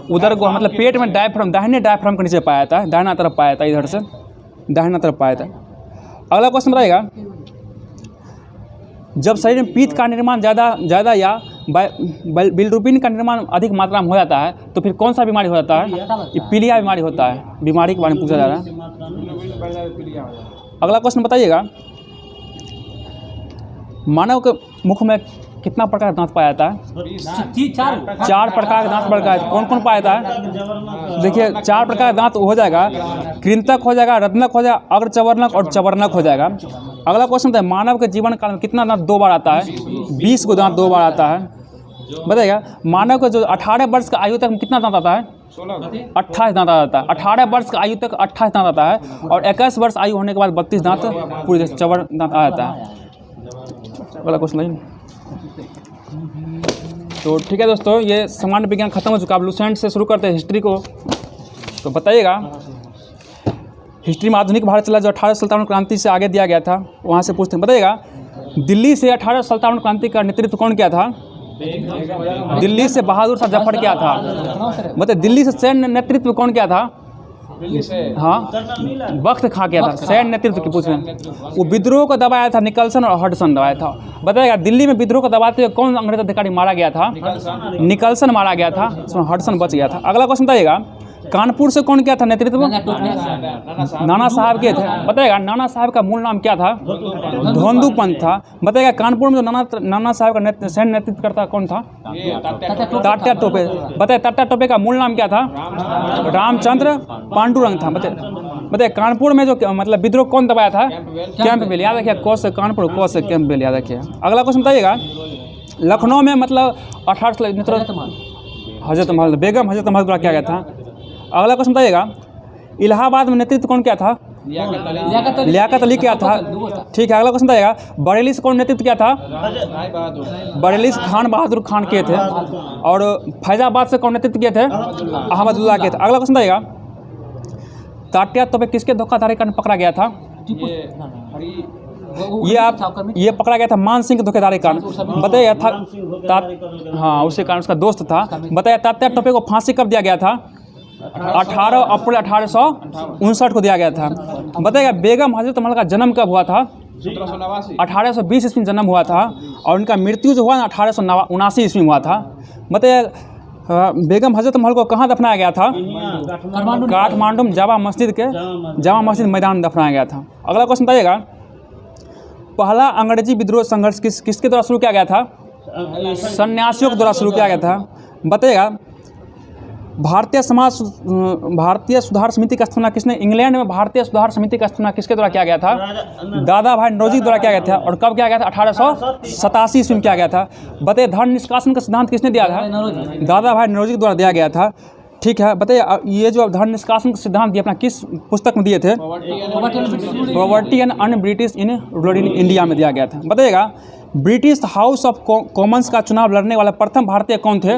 उदर गुहा मतलब पेट में डायफ्राम दाहिने डायफ्राम के नीचे पाया जाता है। दाहिना तरफ पाया जाता है, इधर से दाहिना तरफ पाया जाता है। अगला क्वेश्चन बताइएगा जब शरीर में पित्त का निर्माण ज़्यादा या बिलिरुबिन का निर्माण अधिक मात्रा में हो जाता है तो फिर कौन सा बीमारी हो जाता है? ये पीलिया बीमारी होता है। बीमारी के बारे में पूछा जा रहा है। अगला क्वेश्चन बताइएगा मानव के मुख में कितना प्रकार का दांत पाया जाता है? 4 प्रकार के दांत पाया जाता है। कौन कौन पाया जाता है? देखिए 4 प्रकार का दांत हो जाएगा कृंतक हो जाएगा, रत्नक हो जाएगा, अग्रचवर्णक और चवर्णक हो जाएगा। अगला क्वेश्चन है मानव के जीवन काल में कितना दांत 2 बार आता है? 20 गो दांत 2 बार आता है। बताइएगा मानव का जो 18 वर्ष का आयु तक कितना दांत आता है? 28 दांत आता है। 18 वर्ष की आयु तक 28 दांत आता है। और 21 वर्ष आयु होने के बाद 32 दांत पूरी चवर दांत आ जाता है। वाला क्वेश्चन नहीं। तो ठीक है दोस्तों ये सामान्य विज्ञान खत्म हो चुका। अब लुसेंट से शुरू करते हैं हिस्ट्री को। तो बताइएगा हिस्ट्री में आधुनिक भारत चला जो 1857 क्रांति से आगे दिया गया था वहाँ से पूछते हैं। बताइएगा दिल्ली से 1857 क्रांति का नेतृत्व कौन किया था? दिल्ली से बहादुर शाह जफर किया था। बताइए दिल्ली से सैन्य नेतृत्व कौन किया था? हाँ बख्त खां किया था। सैन्य नेतृत्व की पूछ रहे हैं। वो विद्रोह को दबाया था निकलसन और हडसन दबाया था। बताइएगा दिल्ली में विद्रोह को दबाते हुए कौन अंग्रेज अधिकारी मारा गया था? निकलसन मारा गया था, इसमें हडसन बच गया था। अगला क्वेश्चन बताइएगा कानपुर से कौन किया था नेतृत्व? नाना साहब के थे। बताइएगा नाना साहब का मूल नाम क्या था? धोंदूपंत था। बताइएगा कानपुर में जो नाना साहब का सैन्य नेतृत्व करता कौन था? तात्या टोपे। बताइए तात्या टोपे का मूल नाम क्या था? रामचंद्र पांडुरंग था। बताइए कानपुर में जो मतलब विद्रोह कौन दबाया था? कैंपबेल। याद रखिए कौन से कानपुर कौन से कैंपबेल याद रखिए। अगला क्वेश्चन बताइएगा लखनऊ में मतलब 18 हजरत महल बेगम हजरत महल द्वारा किया गया था। अगला क्वेश्चन बताइएगा इलाहाबाद में नेतृत्व कौन किया था? लियाकत अली किया था। ठीक है। अगला क्वेश्चन बताइएगा बरेली से कौन नेतृत्व किया था? बरेली से खान बहादुर खान किए थे। और फैजाबाद से कौन नेतृत्व किए थे? अहमदुल्लाह किए थे। अगला क्वेश्चन बताइएगा तात्या टोपे किसके धोखाधड़ी करने पकड़ा गया था? ये पकड़ा गया था मान सिंह के धोखाधड़ी कारण। बताइए हाँ उसी कारण उसका दोस्त था। बताइए तात्या टोपे को फांसी कब दिया गया था? 18 अप्रैल 1859 को दिया गया था। बताइएगा बेगम हजरत महल का जन्म कब हुआ था? 1820 ईस्वी में जन्म हुआ था और उनका मृत्यु जो हुआ ना 1879 ईस्वी में हुआ था। बताइए बेगम हजरत महल को कहाँ दफनाया गया था? काठमांडू में जामा मस्जिद मैदान में दफनाया गया था। अगला क्वेश्चन बताइएगा पहला अंग्रेजी विद्रोह संघर्ष किसके द्वारा शुरू किया गया था? सन्यासियों के द्वारा शुरू किया गया था। बताइएगा भारतीय सुधार समिति का स्थापना किसने? इंग्लैंड में भारतीय सुधार समिति का स्थापना किसके द्वारा किया गया था? दादा भाई नौरोजी द्वारा किया गया था। और कब किया गया था? 1887 ईस्वी में किया गया था। बताइए धन निष्कासन का सिद्धांत किसने दिया था? दादा भाई नौरोजी द्वारा दिया गया था। ठीक है। बताइए ये जो धन निष्कासन का सिद्धांत दिए अपना किस पुस्तक में दिए थे? Poverty and un British in rural India में दिया गया था। बताइएगा ब्रिटिश हाउस ऑफ कॉमन्स का चुनाव लड़ने वाला प्रथम भारतीय कौन थे?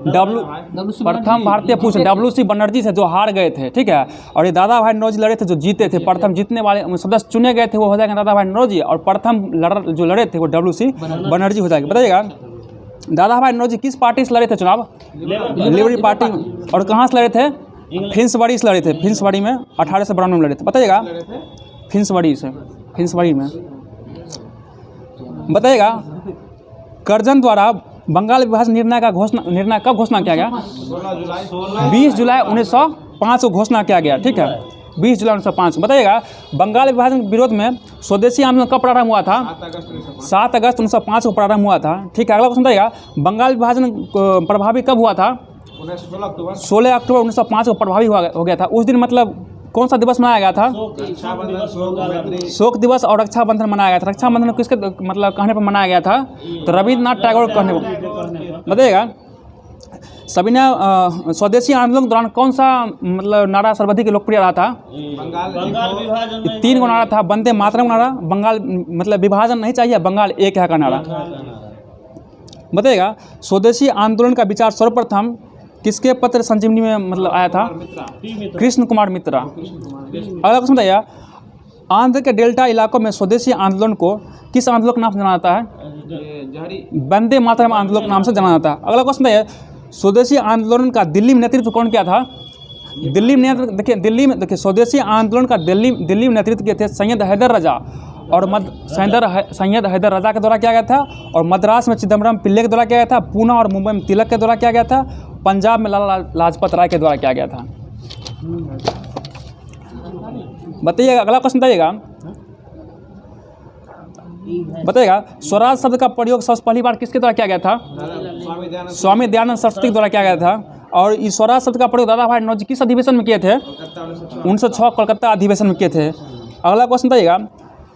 प्रथम भारतीय पूछ WC बनर्जी से जो हार गए थे। ठीक है। और ये दादा भाई नौरोजी लड़े थे जो जीते थे। प्रथम जीतने वाले सदस्य चुने गए थे वो हो जाएगा दादा भाई नौरोजी और प्रथम जो लड़े थे वो WC बनर्जी हो जाएगा। बताइएगा दादा भाई नौरोजी किस पार्टी से लड़े थे चुनाव? Liberal party. और कहाँ से लड़े थे? फिंसबरी से लड़े थे। फिंसबरी में 1892 में लड़े थे। बताइएगा फिंसबरी में। बताइएगा कर्जन द्वारा बंगाल विभाजन निर्णय कब घोषणा किया गया? 20 जुलाई 1905 को घोषणा किया गया। ठीक है 20 जुलाई 1905। बताइएगा बंगाल विभाजन के विरोध में स्वदेशी आंदोलन कब प्रारंभ हुआ था? 7 अगस्त 1905 को प्रारंभ हुआ था। ठीक है। अगला क्वेश्चन बताइएगा बंगाल विभाजन प्रभावी कब हुआ था? 16 अक्टूबर 1905 को प्रभावी हो गया था। उस दिन मतलब कौन सा दिवस मनाया गया था? शोक दिवस और रक्षाबंधन मनाया गया था। रक्षाबंधन किसके मतलब कहने पर मनाया गया था? तो रविन्द्रनाथ टैगोर कहने पर। बताइएगा सविनय स्वदेशी आंदोलन के दौरान कौन सा मतलब नारा सर्वाधिक लोकप्रिय रहा था? 3 गो नारा था। वंदे मातरम नारा, बंगाल मतलब विभाजन नहीं चाहिए, बंगाल एक है का नारा। बताइएगा स्वदेशी आंदोलन का विचार सर्वप्रथम किसके पत्र संजीवनी में मतलब आया था? कृष्ण कुमार मित्रा। अगला क्वेश्चन बताइए आंध्र के डेल्टा इलाकों में स्वदेशी आंदोलन को किस आंदोलन के नाम से जाना जाता है? वंदे मातरम आंदोलन के नाम से जाना जाता है। अगला क्वेश्चन बताइए स्वदेशी आंदोलन का दिल्ली में नेतृत्व कौन किया था? दिल्ली में देखिए स्वदेशी आंदोलन का दिल्ली में नेतृत्व किए थे सैयद हैदर रजा और सैयद हैदर रजा के द्वारा किया गया था। और मद्रास में चिदम्बरम पिल्ले के द्वारा किया गया था। पूना और मुंबई में तिलक के द्वारा किया गया था। पंजाब में लाला लाजपत राय के द्वारा किया गया था। बताइएगा अगला क्वेश्चन बताइएगा स्वराज शब्द का प्रयोग सबसे पहली बार किसके द्वारा किया गया था? स्वामी दयानंद सरस्वती के द्वारा किया गया था। और इस स्वराज शब्द का प्रयोग दादा भाई नौरोजी किस अधिवेशन में किए थे? 1906 कोलकाता अधिवेशन में किए थे। अगला क्वेश्चन बताइएगा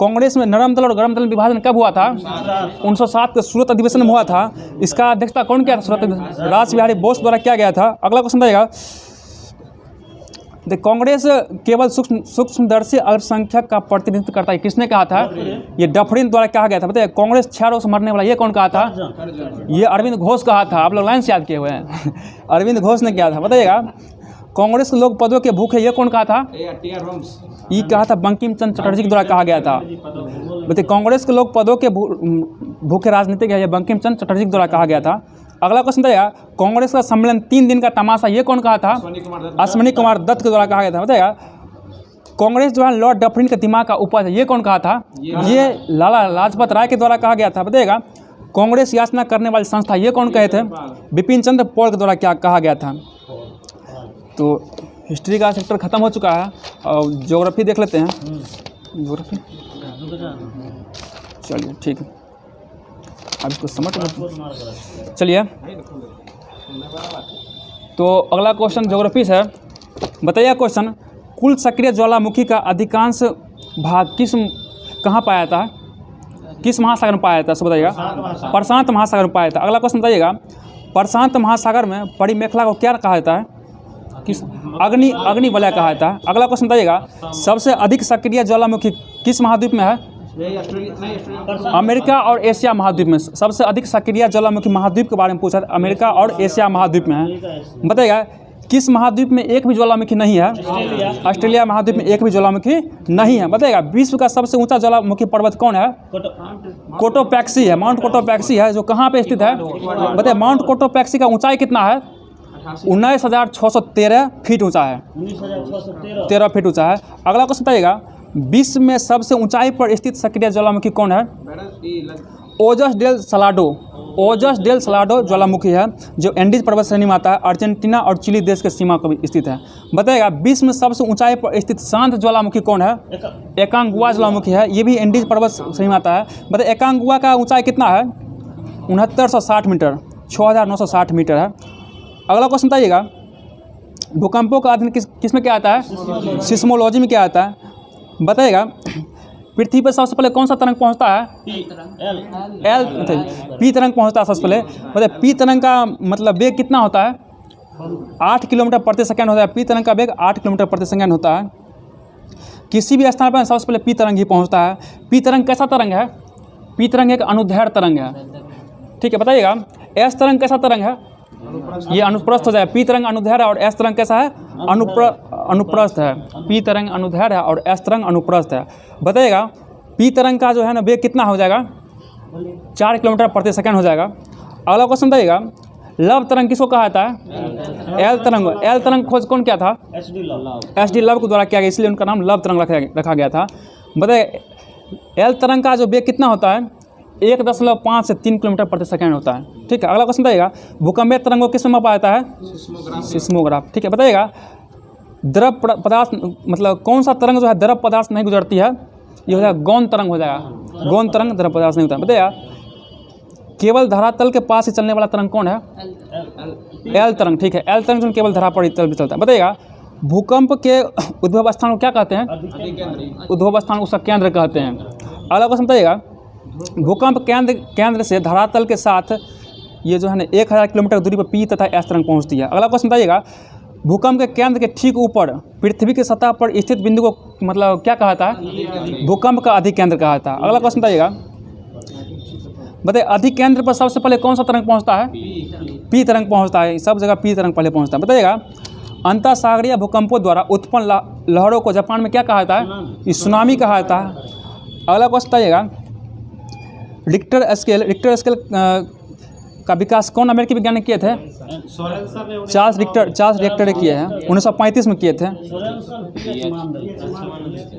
कांग्रेस में नरम दल और गरम दल विभाजन कब हुआ था? 1907 के सूरत अधिवेशन में हुआ था। इसका अध्यक्षता कौन किया था? सूरत रास बिहारी बोस द्वारा किया गया था। अगला क्वेश्चन बताइएगा कांग्रेस केवल सूक्ष्मदर्शी अल्पसंख्यक का प्रतिनिधित्व करता है, किसने कहा था? ये डफरिन द्वारा कहा गया था। बताइए कांग्रेस 6 रोग से मरने वाला ये कौन कहा था? ये अरविंद घोष कहा था। आप लोग लाइन से याद किए हुए हैं अरविंद घोष ने किया था। बताइएगा कांग्रेस के लोग पदों के भूखे ये कौन कहा था? ये कहा था बंकिम चंद्र चटर्जी के द्वारा कहा गया था। बताइए कांग्रेस के लोग पदों के भूखे राजनीतिक है, ये बंकिम चंद्र चटर्जी के द्वारा कहा गया था। अगला क्वेश्चन बताइएगा कांग्रेस का सम्मेलन 3 दिन का तमाशा ये कौन कहा था? अश्विनी कुमार दत्त के द्वारा कहा गया था। बताइएगा कांग्रेस जो है लॉर्ड डफरिन के दिमाग का उपज है, ये कौन कहा था? ये लाला लाजपत राय के द्वारा कहा गया था। बताइएगा कांग्रेस याचना करने वाली संस्था, ये कौन कहे थे? बिपिन चंद्र पॉल के द्वारा क्या कहा गया था। तो हिस्ट्री का सेक्टर ख़त्म हो चुका है और ज्योग्राफी देख लेते हैं। ज्योग्राफी चलिए ठीक है, अब इसको समझ चलिए। तो अगला क्वेश्चन ज्योग्राफी से है। बताइए क्वेश्चन, कुल सक्रिय ज्वालामुखी का अधिकांश भाग कहाँ पाया था? किस महासागर में पाया था? सब बताइएगा। प्रशांत महासागर में पाया था। अगला क्वेश्चन बताइएगा, प्रशांत महासागर में परिमेखला को क्या कहा जाता है? किस अग्नि वलय कहा जाता है। अगला क्वेश्चन बताइएगा, सबसे अधिक सक्रिय ज्वालामुखी किस महाद्वीप में है? अमेरिका और एशिया महाद्वीप में। सबसे अधिक सक्रिय ज्वालामुखी महाद्वीप के बारे में पूछा था, अमेरिका और एशिया महाद्वीप में है। बताइएगा किस महाद्वीप में एक भी ज्वालामुखी नहीं है? ऑस्ट्रेलिया महाद्वीप में एक भी ज्वालामुखी नहीं है। बताइएगा विश्व का सबसे ऊंचा ज्वालामुखी पर्वत कौन है? कोटोपैक्सी है, माउंट कोटोपैक्सी है, जो कहाँ पे स्थित है? बताइए माउंट कोटोपैक्सी का ऊंचाई कितना है? 19,613 फीट ऊंचा है, 13 फीट ऊंचा है। अगला क्वेश्चन बताइएगा, विश्व में सबसे ऊंचाई पर स्थित सक्रिय ज्वालामुखी कौन है? ओजस डेल सलाडो। ओजस डेल सलाडो ज्वालामुखी है, जो एंडीज पर्वत श्रेणी में आता है, अर्जेंटीना और चिली देश के सीमा पर स्थित है। बताइएगा विश्व में सबसे ऊंचाई पर स्थित शांत ज्वालामुखी कौन है? एकांगुआ ज्वालामुखी है, ये भी एंडीज पर्वत श्रेणी में आता है। बताइए एकांगुआ का ऊंचाई कितना है? 6960 मीटर, 6960 मीटर है। अगला क्वेश्चन बताइएगा, भूकंपों का अध्ययन किस में क्या आता है? सिस्मोलॉजी में क्या आता है? बताइएगा पृथ्वी पर सबसे पहले कौन सा तरंग पहुंचता है? पी तरंग पहुंचता है सबसे पहले। बताइए पी तरंग का मतलब वेग कितना होता है? 8 किलोमीटर प्रति सेकंड होता है। पी तरंग का वेग 8 किलोमीटर प्रति सेकंड होता है। किसी भी स्थान पर सबसे पहले पी तरंग ही पहुंचता है। पी तरंग कैसा तरंग है? पी तरंग एक अनुदैर्घ्य तरंग है, ठीक है। बताइएगा एस तरंग कैसा तरंग है? ये अनुप्रस्थ हो जाए। पी तरंग अनुदैर्घ्य और एस तरंग कैसा है? अनुप्रस्थ है। पी तरंग अनुदैर्घ्य है और एस तरंग अनुप्रस्थ है। बताइएगा पी तरंग का जो है ना वेग कितना हो जाएगा? 4 किलोमीटर प्रति सेकंड हो जाएगा। अगला क्वेश्चन बताइएगा, लव तरंग किसको कहा जाता है? एल तरंग। एल तरंग खोज कौन किया था? एस डी लव के द्वारा किया गया, इसलिए उनका नाम लव तरंग रखा गया था। बताइए एल तरंग का जो वेग कितना होता है? 1.5 से 3 किलोमीटर प्रति सेकंड होता है, ठीक है। अगला क्वेश्चन बताइएगा, भूकंपीय तरंगों किस में मापा जाता है? सिस्मोग्राफ, ठीक है। बताइएगा द्रव पदार्थ मतलब कौन सा तरंग जो है द्रव पदार्थ नहीं गुजरती है? ये हो जाएगा गौण तरंग हो जाएगा। गौण तरंग द्रव पदार्थ नहीं होता है। बताइएगा केवल धरातल के पास ही चलने वाला तरंग कौन है? एल तरंग, ठीक है। एल तरंग जो केवल धरातल पर चलता है। बताइएगा भूकंप के उद्भव स्थान को क्या कहते हैं? उद्भव स्थान उसका केंद्र कहते हैं। अगला क्वेश्चन बताइएगा, भूकंप केंद्र से धरातल के साथ ये जो है ना 1000 किलोमीटर दूरी पर पी तथा एस तरंग पहुंचती है। अगला क्वेश्चन बताइएगा, भूकंप के केंद्र के ठीक ऊपर पृथ्वी की सतह पर स्थित बिंदु को मतलब क्या कहता है? भूकंप का अधिकेंद्र कहा था। अगला क्वेश्चन बताइएगा, बताइए अधिकेंद्र पर सबसे पहले कौन सा तरंग पहुंचता है? पी तरंग पहुंचता है। सब जगह पी तरंग पहले पहुंचता है। बताइएगा अंतःसागरीय भूकंपों द्वारा उत्पन्न लहरों को जापान में क्या कहा जाता है? सुनामी कहा जाता है। अगला क्वेश्चन बताइएगा, रिक्टर स्केल का विकास कौन अमेरिकी वैज्ञानिक किए थे? चार्ल्स रिक्टर किए हैं, 1935 में किए थे।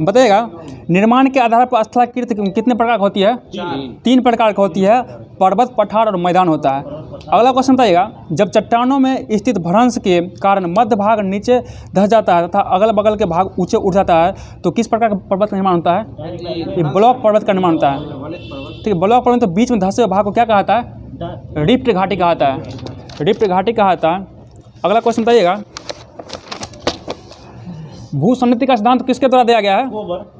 बताइएगा निर्माण के आधार पर स्थलाकृति कितने प्रकार की होती है? 3 प्रकार की होती है, पर्वत, पठार और मैदान होता है। अगला क्वेश्चन बताइएगा, जब चट्टानों में स्थित भ्रंश के कारण मध्य भाग नीचे धंस जाता है तथा अगल बगल के भाग ऊंचे उठ जाता है तो किस प्रकार का पर्वत का निर्माण होता है? ये ब्लॉक पर्वत का निर्माण होता है, ठीक है। ब्लॉक पर्वत तो बीच में धंसे हुए भाग को क्या कहा जाता है? रिफ्ट घाटी कहा जाता है। रिफ्ट घाटी कहा जाता है। अगला क्वेश्चन बताइएगा, भूसंनिधि का सिद्धांत किसके द्वारा दिया गया है?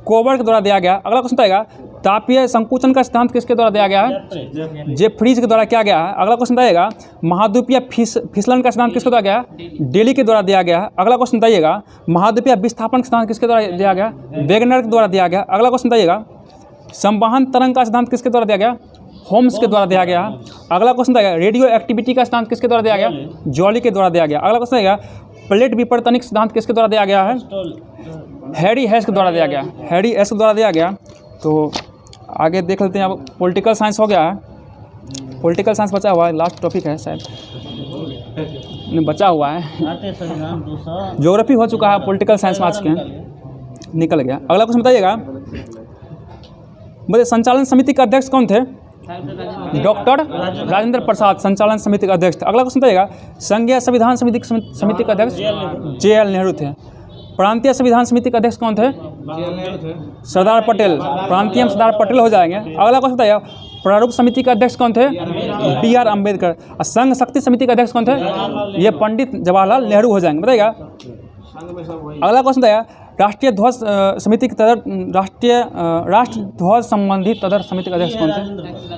कोबर के द्वारा दिया गया। अगला क्वेश्चन बताइएगा, तापीय संकुचन का सिद्धांत किसके द्वारा दिया गया है? जेफ्रीज के द्वारा किया गया है। अगला क्वेश्चन बताइएगा, महाद्वीपीय फिसलन का सिद्धांत किसके द्वारा गया है? डेली के द्वारा दिया गया है। अगला क्वेश्चन बताइएगा, महाद्वीपीय विस्थापन का सिद्धांत किसके द्वारा दिया गया? वेगनर के द्वारा दिया गया। अगला क्वेश्चन बताइएगा, संवहन तरंग का सिद्धांत किसके द्वारा दिया गया? होम्स के द्वारा दिया गया। अगला क्वेश्चन बताइएगा, रेडियो एक्टिविटी का सिद्धांत किसके द्वारा दिया गया? जॉली के द्वारा दिया गया। अगला क्वेश्चन बताइएगा, प्लेट विपर्तनिक सिद्धांत किसके द्वारा दिया गया है? हैरी हेस के द्वारा दिया गया। हैरी हेस के द्वारा दिया गया। तो आगे देख लेते हैं। अब पॉलिटिकल साइंस हो गया है, पॉलिटिकल साइंस बचा हुआ है, लास्ट टॉपिक है शायद बचा हुआ है। ज्योग्राफी हो चुका है, पॉलिटिकल साइंस में आज के। निकल गया। अगला क्वेश्चन बताइएगा, मुझे संचालन समिति के अध्यक्ष कौन थे? डॉक्टर राजेंद्र प्रसाद संचालन समिति के अध्यक्ष थे। अगला क्वेश्चन बताइएगा, संघीय संविधान समिति के अध्यक्ष JL नेहरू थे। प्रांतीय संविधान समिति के अध्यक्ष कौन थे? सरदार पटेल। प्रांतीय में सरदार पटेल हो जाएंगे। अगला क्वेश्चन बताइए, प्रारूप समिति के अध्यक्ष कौन थे? BR अम्बेडकर। और संघ शक्ति समिति के अध्यक्ष कौन थे? ये पंडित जवाहरलाल नेहरू हो जाएंगे। बताइएगा। अगला क्वेश्चन बताइए, राष्ट्रीय ध्वज समिति के राष्ट्र ध्वज संबंधी तदर्थ समिति के अध्यक्ष कौन थे?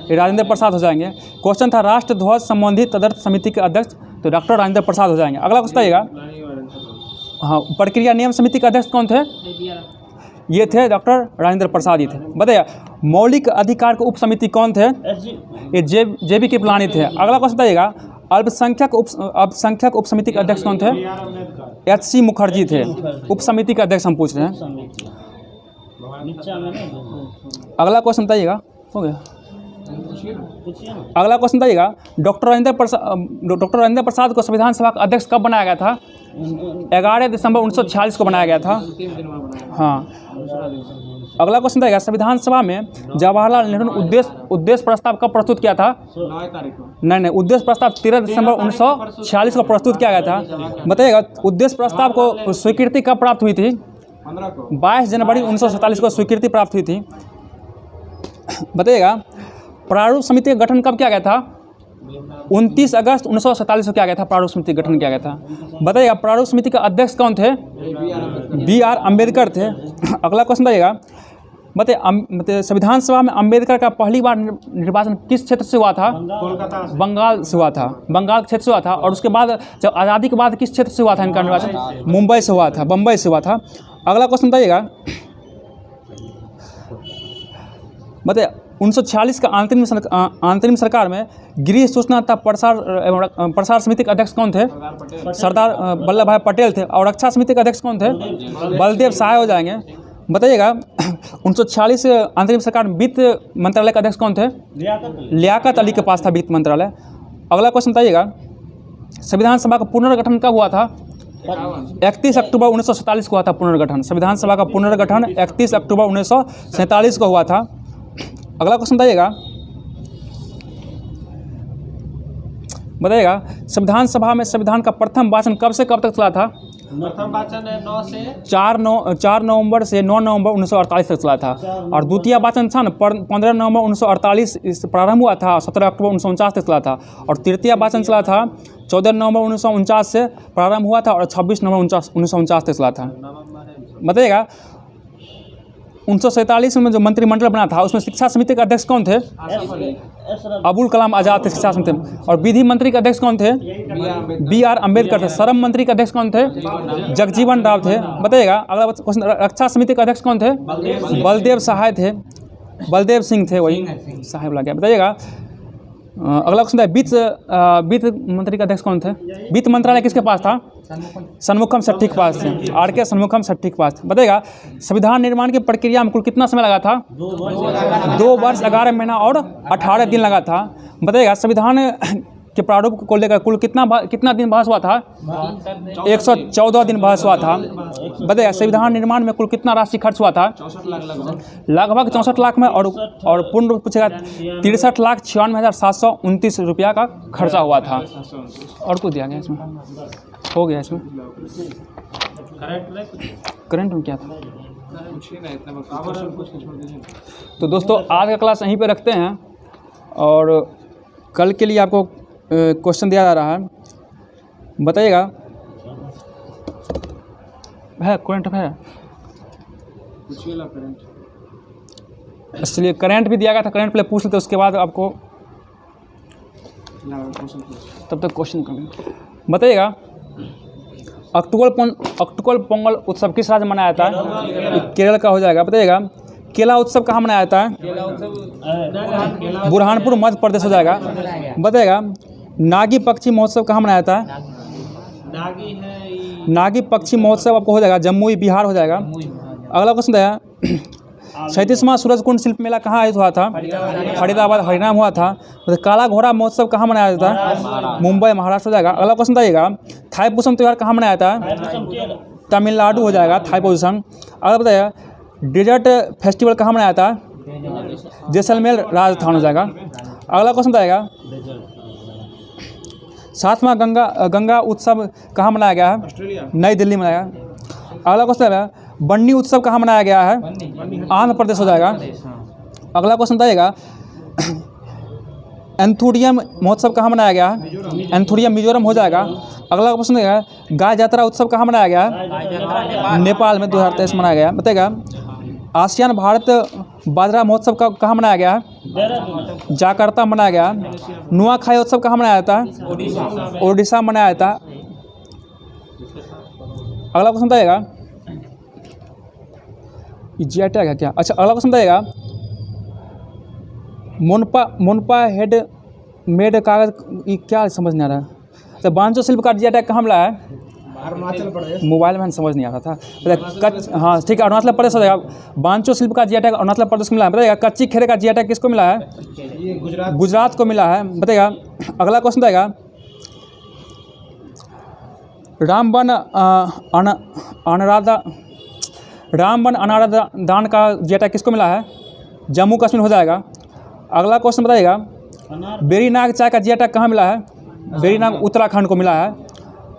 ये राजेंद्र प्रसाद हो जाएंगे। क्वेश्चन था राष्ट्र ध्वज संबंधी तदर्थ समिति के अध्यक्ष, तो डॉक्टर राजेंद्र प्रसाद हो जाएंगे। अगला क्वेश्चन बताइएगा, हाँ, प्रक्रिया नियम समिति के अध्यक्ष कौन थे? ये थे डॉक्टर राजेंद्र प्रसाद ही थे। बताइए, मौलिक अधिकार के उप समिति कौन थे? ये JB कृपलानी थे। अगला क्वेश्चन बताइएगा, अल्पसंख्यक उप समिति के अध्यक्ष कौन थे? HC मुखर्जी थे। उप समिति के अध्यक्ष हम पूछ रहे हैं। अगला क्वेश्चन बताइएगा, हो गया। अगला क्वेश्चन बताइएगा, डॉक्टर राजेंद्र प्रसाद को संविधान सभा का अध्यक्ष कब बनाया गया था? 11 दिसंबर 1946 को बनाया गया था। हाँ। अगला क्वेश्चन बताइएगा, संविधान सभा में जवाहरलाल नेहरू ने उद्देश्य प्रस्ताव कब प्रस्तुत किया था? 9 तारीख को। नहीं, उद्देश्य प्रस्ताव 13 दिसंबर 1946 को प्रस्तुत किया गया था। बताइएगा, उद्देश्य प्रस्ताव को स्वीकृति कब प्राप्त हुई थी? 15 को। 22 जनवरी 1947 को स्वीकृति प्राप्त हुई थी। बताइएगा, प्रारूप समिति का गठन कब किया गया था? 29 अगस्त 1947 को किया गया था। प्रारूप समिति का गठन किया गया था। बताइएगा, प्रारूप समिति का अध्यक्ष कौन थे? BR अम्बेडकर थे। अगला क्वेश्चन बताइएगा, बताइए संविधान सभा में अम्बेडकर का पहली बार निर्वाचन किस क्षेत्र से हुआ था? कोलकाता से। बंगाल से हुआ था। बंगाल क्षेत्र से हुआ था। और उसके बाद जब आज़ादी के बाद किस क्षेत्र से हुआ था इनका निर्वाचन? मुंबई से हुआ था, बम्बई से हुआ था। अगला क्वेश्चन बताइएगा, बताइए 1946 का अंतरिम सरकार में गृह सूचना तथा प्रसार समिति के अध्यक्ष कौन थे? सरदार वल्लभ भाई पटेल थे। और रक्षा समिति के अध्यक्ष कौन थे? बलदेव सहाय हो जाएंगे। बताइएगा, 1946 अंतरिम सरकार में वित्त मंत्रालय का अध्यक्ष कौन थे? लियाकत अली के पास था वित्त मंत्रालय। अगला क्वेश्चन बताइएगा, संविधान सभा का पुनर्गठन कब हुआ था? 31 अक्टूबर 1947 को हुआ था पुनर्गठन। संविधान सभा का पुनर्गठन 31 अक्टूबर 1947 को हुआ था। अगला क्वेश्चन बताइएगा, संविधान सभा में संविधान का प्रथम वाचन कब से कब तक चला था? प्रथम वाचन 9 से 4 नवंबर से 9 नवंबर 1948 तक चला था। और द्वितीय वाचन था ना 15 नवंबर 1948 इस प्रारंभ हुआ था, 17 अक्टूबर 1949 तक चला था। और तृतीय वाचन चला था 14 नवंबर 1949 से प्रारंभ हुआ था और 26 नवंबर 1949 तक चला था। बताइएगा, 1947 में जो मंत्रिमंडल बना था उसमें शिक्षा समिति के अध्यक्ष कौन थे? अबुल कलाम आज़ाद थे शिक्षा समिति में। और विधि मंत्री के अध्यक्ष कौन थे? BR अम्बेडकर थे। श्रम मंत्री के अध्यक्ष कौन थे? जगजीवन राम थे। बताइएगा, अगला क्वेश्चन, रक्षा समिति के अध्यक्ष कौन थे? बलदेव सहाय थे। बलदेव सिंह थे, वही साहेब लग गया। बताइएगा, अगला क्वेश्चन है, वित्त मंत्री का अध्यक्ष कौन थे? वित्त मंत्रालय किसके पास था? सन्मुखम सेट्टी के पास थे। RK सन्मुखम सेट्टी के पास। बताइएगा, संविधान निर्माण की प्रक्रिया में कुल कितना समय लगा था? 2 वर्ष 11 महीना और 18 दिन लगा था। बताइएगा, संविधान के प्रारूप को लेकर कुल कितना दिन बहस हुआ था? 114 दिन बहस हुआ था। बताइएगा, संविधान निर्माण में कुल कितना राशि खर्च हुआ था? 64 लाख लगभग 64 लाख में। और पूर्ण रूप पूछेगा 63,96,729 रुपया का खर्चा हुआ था। और कुछ दिया गया इसमें? हो गया इसमें? करंट में क्या था? तो दोस्तों, आज का क्लास यहीं पे रखते हैं और कल के लिए आपको क्वेश्चन दिया जा रहा है। बताइएगा, है करंट है? इसलिए करंट भी दिया गया था, करंट पहले पूछ लेते उसके बाद आपको तब तक क्वेश्चन करेंगे। बताइएगा, अक्टूबर पोंगल उत्सव किस राज्य में मनाया जाता है? केरल का हो जाएगा। बताइएगा, केला उत्सव कहाँ मनाया जाता है? बुरहानपुर मध्य प्रदेश हो जाएगा। बताइएगा, नागी पक्षी महोत्सव कहाँ मनाया जाता है? नागी पक्षी महोत्सव आपको हो जाएगा जम्मू बिहार हो जाएगा। अगला क्वेश्चन है, 37वां सूरजकुंड शिल्प मेला कहाँ आयोजित हुआ था? फरीदाबाद हरियाणा हुआ था। काला घोड़ा महोत्सव कहाँ मनाया जाता है? मुंबई महाराष्ट्र हो जाएगा। अगला क्वेश्चन बताइएगा, थाईपुसम त्यौहार कहाँ मनाया जाता है? तमिलनाडु हो जाएगा, थाई पोजीशन। अगला बताइएगा डेजर्ट फेस्टिवल कहाँ मनाया था? जैसलमेर राजस्थान हो जाएगा। अगला क्वेश्चन बताएगा 7वां गंगा उत्सव कहाँ मनाया गया है? नई दिल्ली में मनाया गया। अगला क्वेश्चन है बन्नी उत्सव कहाँ मनाया गया है? आंध्र प्रदेश हो जाएगा। अगला क्वेश्चन बताइएगा एंथुरियम महोत्सव कहाँ मनाया गया है? एंथुरियम मिजोरम हो जाएगा। अगला क्वेश्चन है गाय जात्रा उत्सव कहाँ मनाया गया है? नेपाल में 2023 मनाया गया। बताइएगा आसियान भारत बाजरा महोत्सव कहाँ मनाया गया है? जाकार्ता मनाया गया। नुआखाई उत्सव कहाँ मनाया जाता है? ओडिशा मनाया जाता है। अगला क्वेश्चन बताइएगा जी टैग है क्या? अच्छा अगला क्वेश्चन बताइएगा मोनपा हेड मेड कागज ये क्या समझ नहीं आ रहा है? तो बांचो शिल्प का जी टैग कहाँ मिला है? अरुणाचल प्रदेश। मोबाइल में समझ नहीं आ रहा था। हाँ ठीक है, अरुणाचल प्रदेश हो जाएगा। बांचो शिल्प का जी टैग अरुणाचल प्रदेश को मिला है। बताइएगा कच्ची खेरे का जी टैग किसको मिला है? ये गुजरात को मिला है। बताइएगा अगला क्वेश्चन बताइएगा रामबन अनाराधान का जी टैग किसको मिला है? जम्मू कश्मीर हो जाएगा। अगला क्वेश्चन बताइएगा बेरीनाग चाय का जी टैग कहाँ मिला है? बेरीनाग उत्तराखंड को मिला है।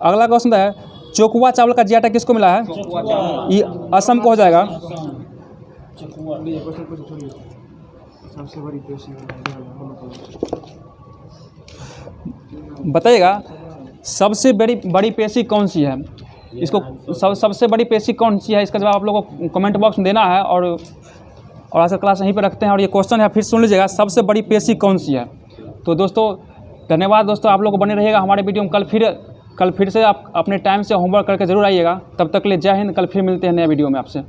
अगला क्वेश्चन है चोकुआ चावल का जी टैग किसको मिला है? ये असम को हो जाएगा। बताइएगा सबसे बड़ी पेशी कौन सी है? इसको सबसे बड़ी पेशी कौन सी है? इसका जवाब आप लोगों को कमेंट बॉक्स में देना है। और आज का क्लास यहीं पे रखते हैं। और ये क्वेश्चन है फिर सुन लीजिएगा सबसे बड़ी पेशी कौन सी है? तो दोस्तों धन्यवाद दोस्तों, आप लोग बने रहिएगा हमारे वीडियो में। कल फिर से आप अपने टाइम से होमवर्क करके ज़रूर आइएगा। तब तक के लिए जय हिंद। कल फिर मिलते हैं नए वीडियो में आपसे।